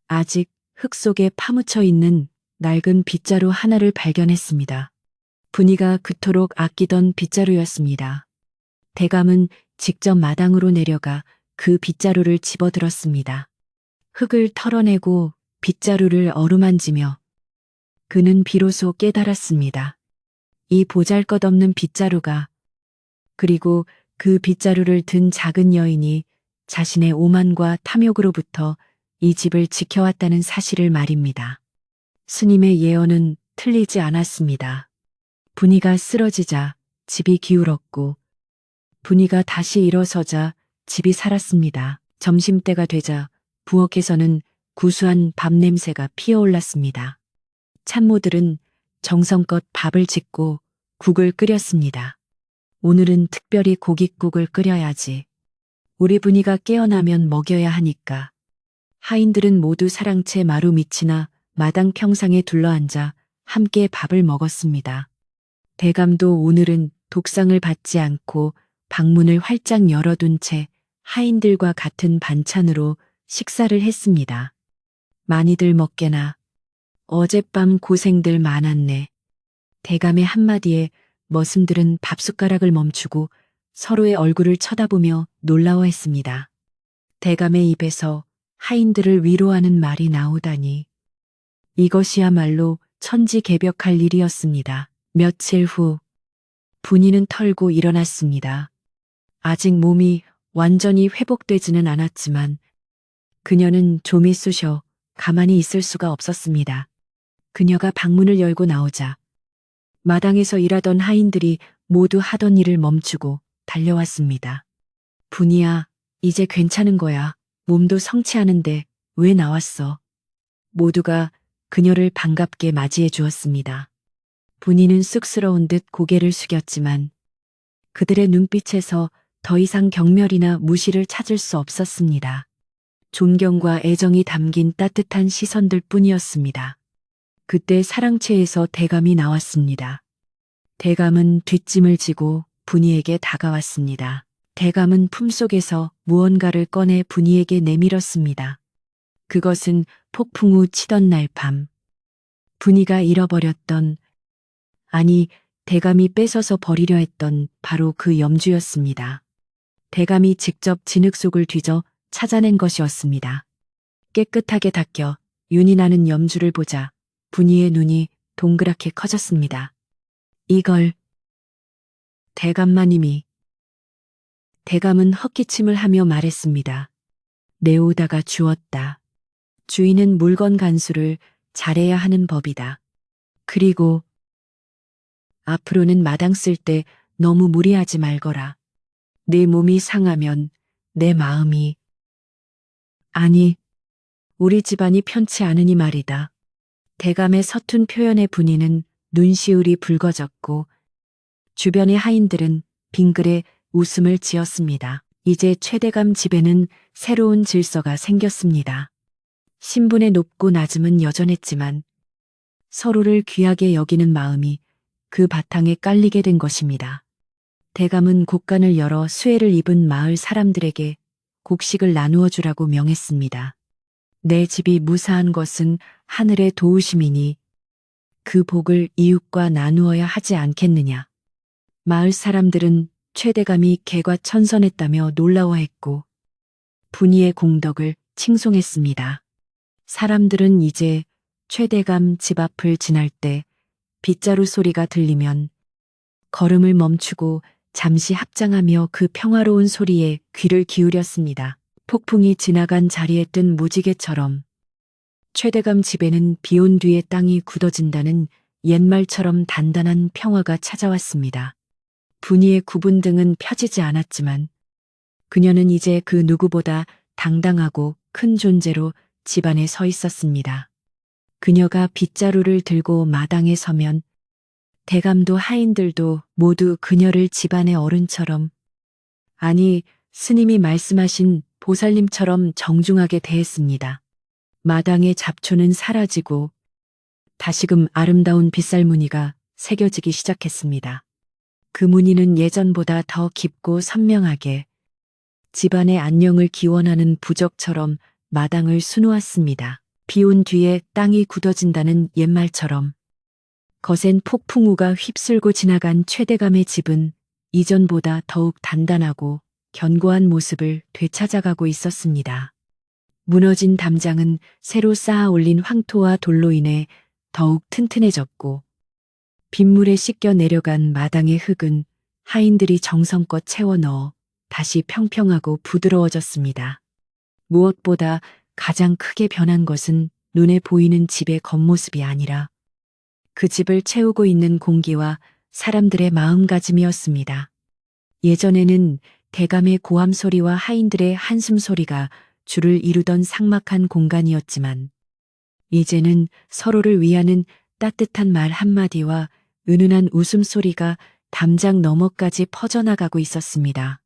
아직 흙 속에 파묻혀 있는 낡은 빗자루 하나를 발견했습니다. 분이가 그토록 아끼던 빗자루였습니다. 대감은 직접 마당으로 내려가 그 빗자루를 집어들었습니다. 흙을 털어내고 빗자루를 어루만지며 그는 비로소 깨달았습니다. 이 보잘것없는 빗자루가 그리고 그 빗자루를 든 작은 여인이 자신의 오만과 탐욕으로부터 이 집을 지켜왔다는 사실을 말입니다. 스님의 예언은 틀리지 않았습니다. 분이가 쓰러지자 집이 기울었고 분이가 다시 일어서자 집이 살았습니다. 점심때가 되자 부엌에서는 구수한 밥 냄새가 피어올랐습니다. 참모들은 정성껏 밥을 짓고 국을 끓였습니다. 오늘은 특별히 고깃국을 끓여야지. 우리 분이가 깨어나면 먹여야 하니까. 하인들은 모두 사랑채 마루 밑이나 마당 평상에 둘러앉아 함께 밥을 먹었습니다. 대감도 오늘은 독상을 받지 않고 방문을 활짝 열어둔 채 하인들과 같은 반찬으로 식사를 했습니다. 많이들 먹게나 어젯밤 고생들 많았네. 대감의 한마디에 머슴들은 밥숟가락을 멈추고 서로의 얼굴을 쳐다보며 놀라워했습니다. 대감의 입에서 하인들을 위로하는 말이 나오다니 이것이야말로 천지개벽할 일이었습니다. 며칠 후 분이는 털고 일어났습니다. 아직 몸이 완전히 회복되지는 않았지만 그녀는 좀이 쑤셔 가만히 있을 수가 없었습니다. 그녀가 방문을 열고 나오자 마당에서 일하던 하인들이 모두 하던 일을 멈추고 달려왔습니다. 분이야, 이제 괜찮은 거야. 몸도 성취하는데 왜 나왔어? 모두가 그녀를 반갑게 맞이해 주었습니다. 분이는 쑥스러운 듯 고개를 숙였지만 그들의 눈빛에서 더 이상 경멸이나 무시를 찾을 수 없었습니다. 존경과 애정이 담긴 따뜻한 시선들 뿐이었습니다. 그때 사랑채에서 대감이 나왔습니다. 대감은 뒷짐을 지고 분이에게 다가왔습니다. 대감은 품속에서 무언가를 꺼내 분이에게 내밀었습니다. 그것은 폭풍 후 치던 날 밤 분이가 잃어버렸던, 아니 대감이 뺏어서 버리려 했던 바로 그 염주였습니다. 대감이 직접 진흙 속을 뒤져 찾아낸 것이었습니다. 깨끗하게 닦여 윤이 나는 염주를 보자 분이의 눈이 동그랗게 커졌습니다. 이걸 대감마님이. 대감은 헛기침을 하며 말했습니다. 내오다가 주었다. 주인은 물건 간수를 잘해야 하는 법이다. 그리고 앞으로는 마당 쓸 때 너무 무리하지 말거라. 내 몸이 상하면 내 마음이, 아니, 우리 집안이 편치 않으니 말이다. 대감의 서툰 표현의 분위는 눈시울이 붉어졌고 주변의 하인들은 빙그레 웃음을 지었습니다. 이제 최대감 집에는 새로운 질서가 생겼습니다. 신분의 높고 낮음은 여전했지만 서로를 귀하게 여기는 마음이 그 바탕에 깔리게 된 것입니다. 대감은 곡간을 열어 수혜를 입은 마을 사람들에게 곡식을 나누어 주라고 명했습니다. 내 집이 무사한 것은 하늘의 도우심이니 그 복을 이웃과 나누어야 하지 않겠느냐. 마을 사람들은 최대감이 개과천선했다며 놀라워했고 분이의 공덕을 칭송했습니다. 사람들은 이제 최대감 집 앞을 지날 때 빗자루 소리가 들리면 걸음을 멈추고 잠시 합장하며 그 평화로운 소리에 귀를 기울였습니다. 폭풍이 지나간 자리에 뜬 무지개처럼 최대감 집에는 비온 뒤에 땅이 굳어진다는 옛말처럼 단단한 평화가 찾아왔습니다. 분이의 굽은 등은 펴지지 않았지만 그녀는 이제 그 누구보다 당당하고 큰 존재로 집안에 서 있었습니다. 그녀가 빗자루를 들고 마당에 서면 대감도 하인들도 모두 그녀를 집안의 어른처럼, 아니 스님이 말씀하신 보살님처럼 정중하게 대했습니다. 마당의 잡초는 사라지고 다시금 아름다운 빗살 무늬가 새겨지기 시작했습니다. 그 무늬는 예전보다 더 깊고 선명하게 집안의 안녕을 기원하는 부적처럼 마당을 수놓았습니다. 비온 뒤에 땅이 굳어진다는 옛말처럼 거센 폭풍우가 휩쓸고 지나간 최대감의 집은 이전보다 더욱 단단하고 견고한 모습을 되찾아가고 있었습니다. 무너진 담장은 새로 쌓아 올린 황토와 돌로 인해 더욱 튼튼해졌고 빗물에 씻겨 내려간 마당의 흙은 하인들이 정성껏 채워 넣어 다시 평평하고 부드러워졌습니다. 무엇보다 가장 크게 변한 것은 눈에 보이는 집의 겉모습이 아니라 그 집을 채우고 있는 공기와 사람들의 마음가짐이었습니다. 예전에는 대감의 고함 소리와 하인들의 한숨 소리가 주를 이루던 삭막한 공간이었지만 이제는 서로를 위하는 따뜻한 말 한마디와 은은한 웃음소리가 담장 너머까지 퍼져나가고 있었습니다.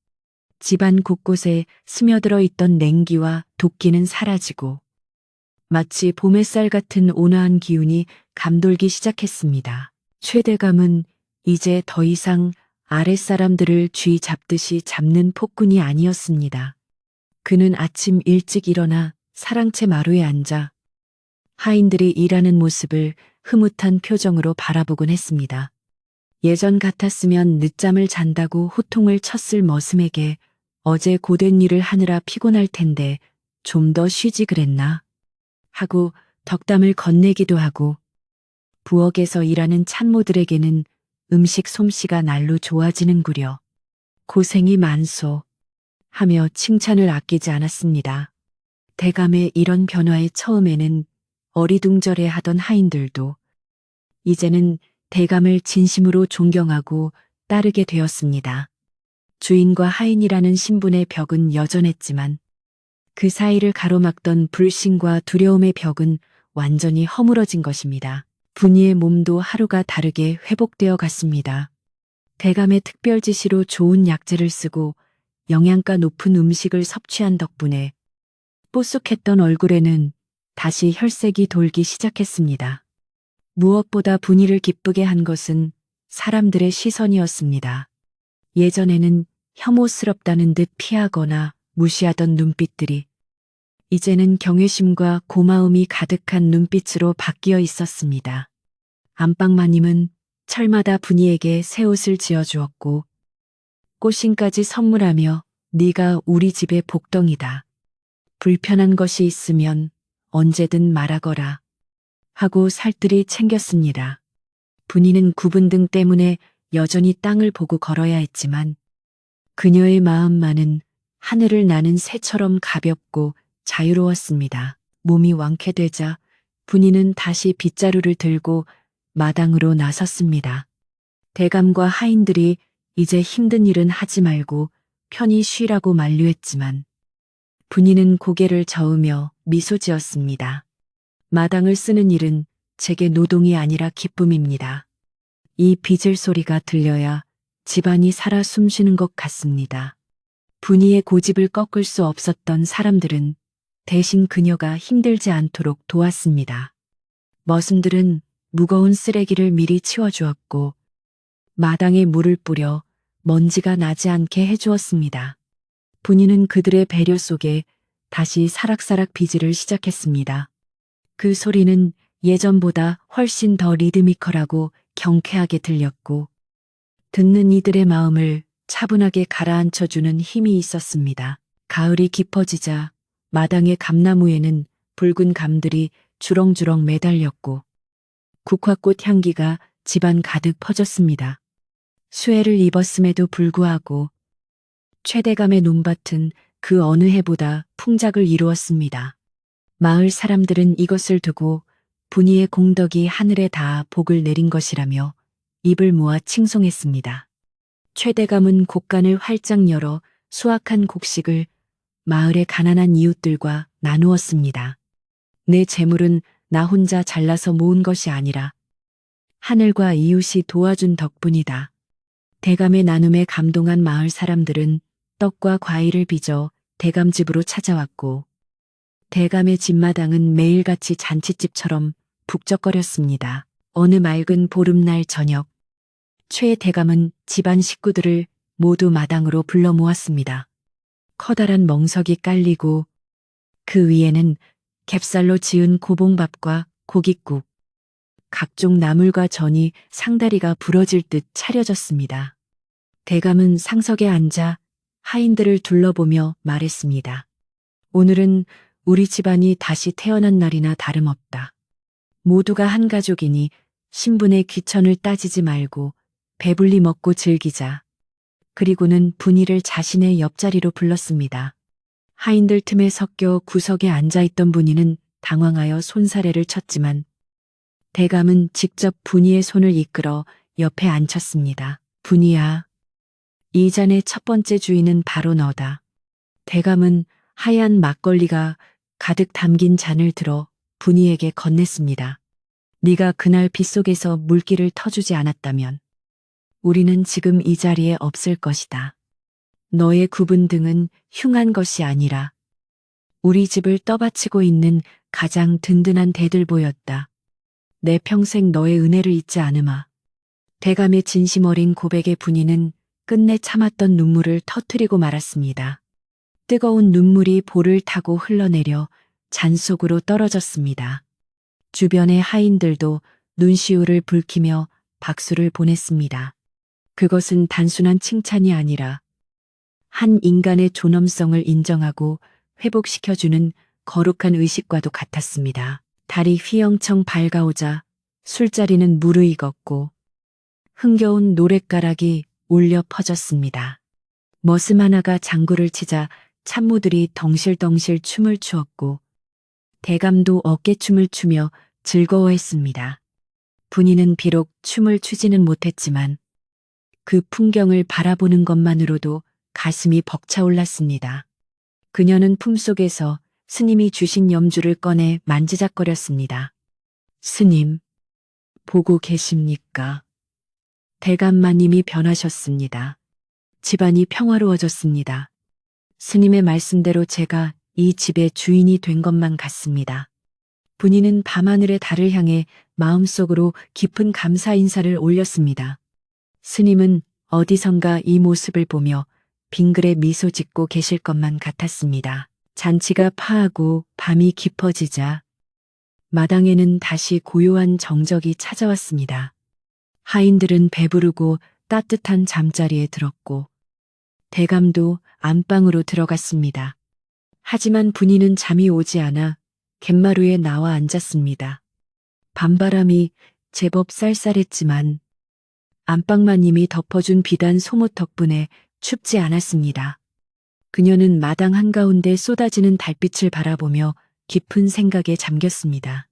집안 곳곳에 스며들어 있던 냉기와 도끼는 사라지고 마치 봄 햇살 같은 온화한 기운이 감돌기 시작했습니다. 최대감은 이제 더 이상 아랫사람들을 쥐 잡듯이 잡는 폭군이 아니었습니다. 그는 아침 일찍 일어나 사랑채 마루에 앉아 하인들이 일하는 모습을 흐뭇한 표정으로 바라보곤 했습니다. 예전 같았으면 늦잠을 잔다고 호통을 쳤을 머슴에게 어제 고된 일을 하느라 피곤할 텐데 좀 더 쉬지 그랬나? 하고 덕담을 건네기도 하고 부엌에서 일하는 참모들에게는 음식 솜씨가 날로 좋아지는구려. 고생이 많소. 하며 칭찬을 아끼지 않았습니다. 대감의 이런 변화에 처음에는 어리둥절해 하던 하인들도 이제는 대감을 진심으로 존경하고 따르게 되었습니다. 주인과 하인이라는 신분의 벽은 여전했지만 그 사이를 가로막던 불신과 두려움의 벽은 완전히 허물어진 것입니다. 분이의 몸도 하루가 다르게 회복되어 갔습니다. 대감의 특별 지시로 좋은 약재를 쓰고 영양가 높은 음식을 섭취한 덕분에 뽀쑥했던 얼굴에는 다시 혈색이 돌기 시작했습니다. 무엇보다 분이를 기쁘게 한 것은 사람들의 시선이었습니다. 예전에는 혐오스럽다는 듯 피하거나 무시하던 눈빛들이 이제는 경외심과 고마움이 가득한 눈빛으로 바뀌어 있었습니다. 안방마님은 철마다 분이에게 새 옷을 지어주었고 꽃신까지 선물하며 네가 우리 집의 복덩이다. 불편한 것이 있으면 언제든 말하거라 하고 살뜰히 챙겼습니다. 분이는 구분 등 때문에 여전히 땅을 보고 걸어야 했지만 그녀의 마음만은 하늘을 나는 새처럼 가볍고 자유로웠습니다. 몸이 완쾌되자 분이는 다시 빗자루를 들고 마당으로 나섰습니다. 대감과 하인들이 이제 힘든 일은 하지 말고 편히 쉬라고 만류했지만 분이는 고개를 저으며 미소 지었습니다. 마당을 쓰는 일은 제게 노동이 아니라 기쁨입니다. 이 빚을 소리가 들려야 집안이 살아 숨쉬는 것 같습니다. 분이의 고집을 꺾을 수 없었던 사람들은 대신 그녀가 힘들지 않도록 도왔습니다. 머슴들은 무거운 쓰레기를 미리 치워주었고 마당에 물을 뿌려 먼지가 나지 않게 해주었습니다. 분이는 그들의 배려 속에 다시 사락사락 빚을 시작했습니다. 그 소리는 예전보다 훨씬 더 리드미컬하고 경쾌하게 들렸고 듣는 이들의 마음을 차분하게 가라앉혀주는 힘이 있었습니다. 가을이 깊어지자 마당의 감나무에는 붉은 감들이 주렁주렁 매달렸고 국화꽃 향기가 집안 가득 퍼졌습니다. 수해를 입었음에도 불구하고 최대감의 논밭은 그 어느 해보다 풍작을 이루었습니다. 마을 사람들은 이것을 두고 분이의 공덕이 하늘에 닿아 복을 내린 것이라며 입을 모아 칭송했습니다. 최대감은 곡간을 활짝 열어 수확한 곡식을 마을의 가난한 이웃들과 나누었습니다. 내 재물은 나 혼자 잘라서 모은 것이 아니라 하늘과 이웃이 도와준 덕분이다. 대감의 나눔에 감동한 마을 사람들은 떡과 과일을 빚어 대감 집으로 찾아왔고 대감의 집마당은 매일같이 잔칫집처럼 북적거렸습니다. 어느 맑은 보름날 저녁, 최 대감은 집안 식구들을 모두 마당으로 불러 모았습니다. 커다란 멍석이 깔리고 그 위에는 갭살로 지은 고봉밥과 고깃국, 각종 나물과 전이 상다리가 부러질 듯 차려졌습니다. 대감은 상석에 앉아 하인들을 둘러보며 말했습니다. 오늘은 우리 집안이 다시 태어난 날이나 다름없다. 모두가 한 가족이니 신분의 귀천을 따지지 말고 배불리 먹고 즐기자. 그리고는 분이를 자신의 옆자리로 불렀습니다. 하인들 틈에 섞여 구석에 앉아있던 분이는 당황하여 손사래를 쳤지만 대감은 직접 분이의 손을 이끌어 옆에 앉혔습니다. 분이야, 이 잔의 첫 번째 주인은 바로 너다. 대감은 하얀 막걸리가 가득 담긴 잔을 들어 분이에게 건넸습니다. 네가 그날 빗속에서 물기를 터주지 않았다면 우리는 지금 이 자리에 없을 것이다. 너의 구분 등은 흉한 것이 아니라 우리 집을 떠받치고 있는 가장 든든한 대들보였다. 내 평생 너의 은혜를 잊지 않으마. 대감의 진심 어린 고백에 분이는 끝내 참았던 눈물을 터뜨리고 말았습니다. 뜨거운 눈물이 볼을 타고 흘러내려 잔 속으로 떨어졌습니다. 주변의 하인들도 눈시울을 붉히며 박수를 보냈습니다. 그것은 단순한 칭찬이 아니라 한 인간의 존엄성을 인정하고 회복시켜주는 거룩한 의식과도 같았습니다. 달이 휘영청 밝아오자 술자리는 무르익었고 흥겨운 노랫가락이 울려 퍼졌습니다. 머슴 하나가 장구를 치자 참모들이 덩실덩실 춤을 추었고 대감도 어깨춤을 추며 즐거워했습니다. 분이는 비록 춤을 추지는 못했지만 그 풍경을 바라보는 것만으로도 가슴이 벅차올랐습니다. 그녀는 품속에서 스님이 주신 염주를 꺼내 만지작거렸습니다. 스님, 보고 계십니까? 대감마님이 변하셨습니다. 집안이 평화로워졌습니다. 스님의 말씀대로 제가 이 집의 주인이 된 것만 같습니다. 분이는 밤하늘의 달을 향해 마음속으로 깊은 감사 인사를 올렸습니다. 스님은 어디선가 이 모습을 보며 빙그레 미소 짓고 계실 것만 같았습니다. 잔치가 파하고 밤이 깊어지자 마당에는 다시 고요한 정적이 찾아왔습니다. 하인들은 배부르고 따뜻한 잠자리에 들었고 대감도 안방으로 들어갔습니다. 하지만 분이는 잠이 오지 않아 갯마루에 나와 앉았습니다. 밤바람이 제법 쌀쌀했지만 안방마님이 덮어준 비단 소못 덕분에 춥지 않았습니다. 그녀는 마당 한가운데 쏟아지는 달빛을 바라보며 깊은 생각에 잠겼습니다.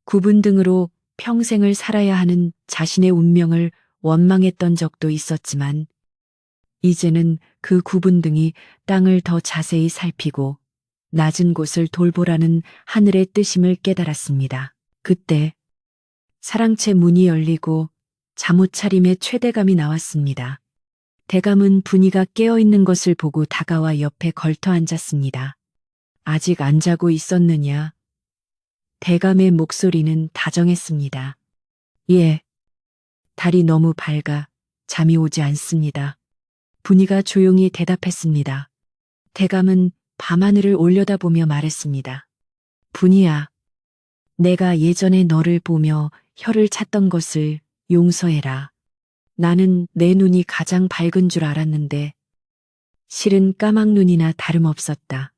구분등으로 평생을 살아야 하는 자신의 운명을 원망했던 적도 있었지만 이제는 그 구분등이 땅을 더 자세히 살피고 낮은 곳을 돌보라는 하늘의 뜻임을 깨달았습니다. 그때 사랑채 문이 열리고 잠옷 차림의 최대감이 나왔습니다. 대감은 분이가 깨어있는 것을 보고 다가와 옆에 걸터 앉았습니다. 아직 안 자고 있었느냐? 대감의 목소리는 다정했습니다. 예. 달이 너무 밝아 잠이 오지 않습니다. 분이가 조용히 대답했습니다. 대감은 밤하늘을 올려다보며 말했습니다. 분이야, 내가 예전에 너를 보며 혀를 찼던 것을 용서해라. 나는 내 눈이 가장 밝은 줄 알았는데 실은 까막눈이나 다름없었다.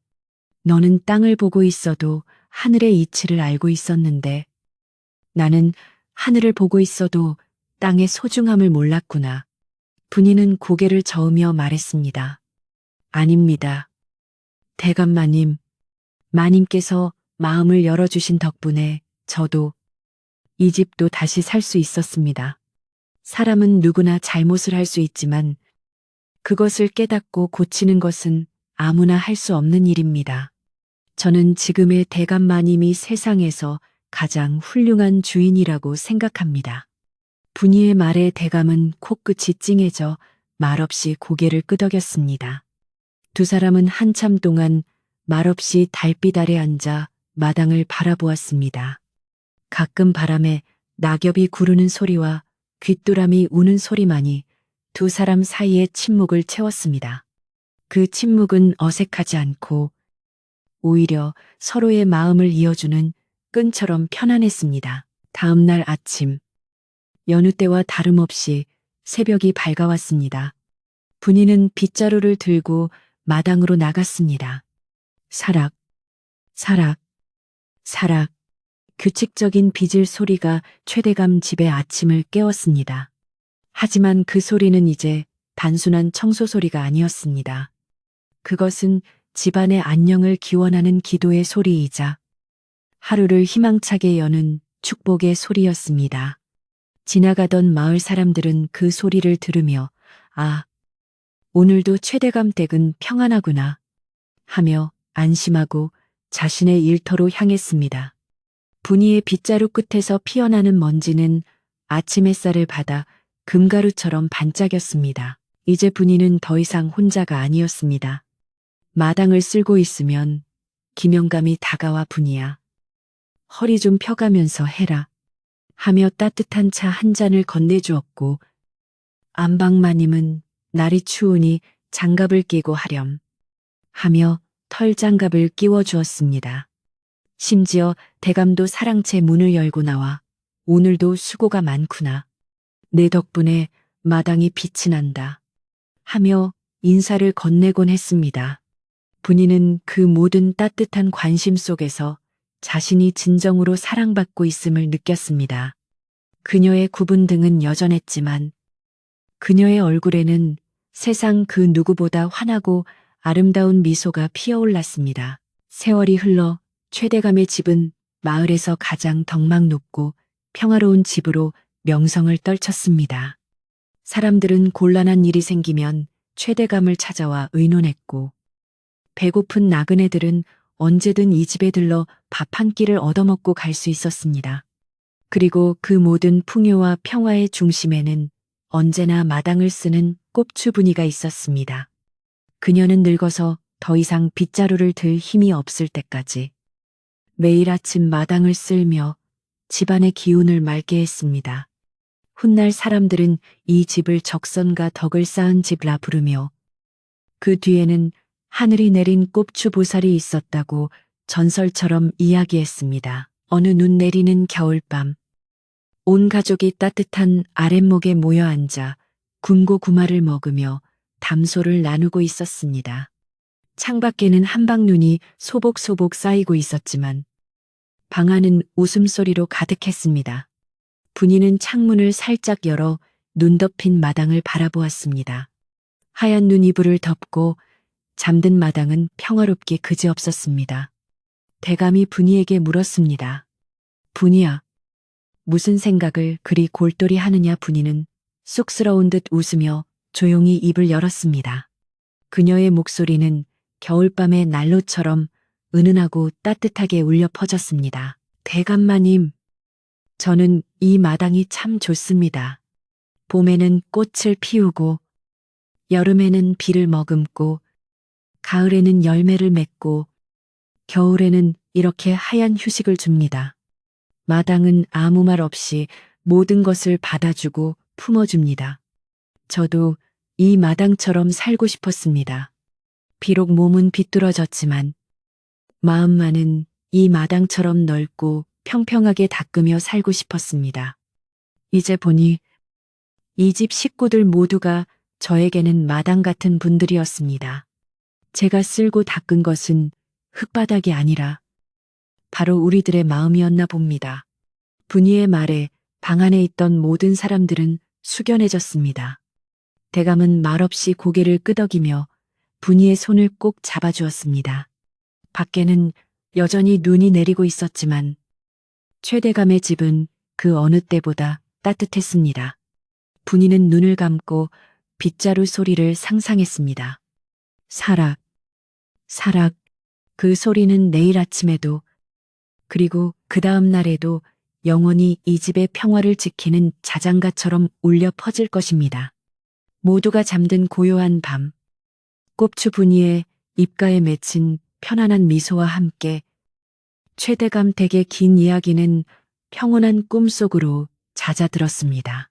너는 땅을 보고 있어도 하늘의 이치를 알고 있었는데 나는 하늘을 보고 있어도 땅의 소중함을 몰랐구나. 분이는 고개를 저으며 말했습니다. 아닙니다. 대감마님, 마님께서 마음을 열어주신 덕분에 저도 이 집도 다시 살 수 있었습니다. 사람은 누구나 잘못을 할 수 있지만 그것을 깨닫고 고치는 것은 아무나 할 수 없는 일입니다. 저는 지금의 대감마님이 세상에서 가장 훌륭한 주인이라고 생각합니다. 분이의 말에 대감은 코끝이 찡해져 말없이 고개를 끄덕였습니다. 두 사람은 한참 동안 말없이 달빛 아래 앉아 마당을 바라보았습니다. 가끔 바람에 낙엽이 구르는 소리와 귀뚜라미 우는 소리만이 두 사람 사이의 침묵을 채웠습니다. 그 침묵은 어색하지 않고 오히려 서로의 마음을 이어주는 끈처럼 편안했습니다. 다음 날 아침, 여느 때와 다름없이 새벽이 밝아왔습니다. 분이는 빗자루를 들고 마당으로 나갔습니다. 사락, 사락, 사락. 규칙적인 빗질 소리가 최대감 집의 아침을 깨웠습니다. 하지만 그 소리는 이제 단순한 청소 소리가 아니었습니다. 그것은 집안의 안녕을 기원하는 기도의 소리이자 하루를 희망차게 여는 축복의 소리였습니다. 지나가던 마을 사람들은 그 소리를 들으며 아, 오늘도 최대감 댁은 평안하구나 하며 안심하고 자신의 일터로 향했습니다. 분이의 빗자루 끝에서 피어나는 먼지는 아침 햇살을 받아 금가루처럼 반짝였습니다. 이제 분이는 더 이상 혼자가 아니었습니다. 마당을 쓸고 있으면 기명감이 다가와 분이야. 허리 좀 펴가면서 해라. 하며 따뜻한 차 한 잔을 건네주었고 안방마님은 날이 추우니 장갑을 끼고 하렴 하며 털장갑을 끼워주었습니다. 심지어 대감도 사랑채 문을 열고 나와 오늘도 수고가 많구나. 내 덕분에 마당이 빛이 난다. 하며 인사를 건네곤 했습니다. 분이는 그 모든 따뜻한 관심 속에서 자신이 진정으로 사랑받고 있음을 느꼈습니다. 그녀의 굽은 등은 여전했지만 그녀의 얼굴에는 세상 그 누구보다 환하고 아름다운 미소가 피어올랐습니다. 세월이 흘러 최대감의 집은 마을에서 가장 덕망 높고 평화로운 집으로 명성을 떨쳤습니다. 사람들은 곤란한 일이 생기면 최대감을 찾아와 의논했고 배고픈 나그네들은 언제든 이 집에 들러 밥 한 끼를 얻어먹고 갈 수 있었습니다. 그리고 그 모든 풍요와 평화의 중심에는 언제나 마당을 쓰는 꼽추부니가 있었습니다. 그녀는 늙어서 더 이상 빗자루를 들 힘이 없을 때까지 매일 아침 마당을 쓸며 집안의 기운을 맑게 했습니다. 훗날 사람들은 이 집을 적선과 덕을 쌓은 집라 부르며 그 뒤에는 하늘이 내린 꼽추보살이 있었다고 전설처럼 이야기했습니다. 어느 눈 내리는 겨울밤, 온 가족이 따뜻한 아랫목에 모여 앉아 군고구마를 먹으며 담소를 나누고 있었습니다. 창밖에는 한방눈이 소복소복 쌓이고 있었지만 방 안은 웃음소리로 가득했습니다. 분이는 창문을 살짝 열어 눈 덮인 마당을 바라보았습니다. 하얀 눈 이불을 덮고 잠든 마당은 평화롭게 그지없었습니다. 대감이 분이에게 물었습니다. 분이야, 무슨 생각을 그리 골똘히 하느냐? 분이는 쑥스러운 듯 웃으며 조용히 입을 열었습니다. 그녀의 목소리는 겨울밤의 난로처럼 은은하고 따뜻하게 울려 퍼졌습니다. 대감마님, 저는 이 마당이 참 좋습니다. 봄에는 꽃을 피우고, 여름에는 비를 머금고, 가을에는 열매를 맺고, 겨울에는 이렇게 하얀 휴식을 줍니다. 마당은 아무 말 없이 모든 것을 받아주고 품어줍니다. 저도 이 마당처럼 살고 싶었습니다. 비록 몸은 비뚤어졌지만 마음만은 이 마당처럼 넓고 평평하게 닦으며 살고 싶었습니다. 이제 보니 이 집 식구들 모두가 저에게는 마당 같은 분들이었습니다. 제가 쓸고 닦은 것은 흙바닥이 아니라 바로 우리들의 마음이었나 봅니다. 분이의 말에 방 안에 있던 모든 사람들은 숙연해졌습니다. 대감은 말없이 고개를 끄덕이며 분이의 손을 꼭 잡아주었습니다. 밖에는 여전히 눈이 내리고 있었지만 최대감의 집은 그 어느 때보다 따뜻했습니다. 분이는 눈을 감고 빗자루 소리를 상상했습니다. 사락, 사락, 그 소리는 내일 아침에도 그리고 그 다음 날에도 영원히 이 집의 평화를 지키는 자장가처럼 울려 퍼질 것입니다. 모두가 잠든 고요한 밤, 꼽추 분이의 입가에 맺힌 편안한 미소와 함께 최대감 댁의 긴 이야기는 평온한 꿈속으로 잦아들었습니다.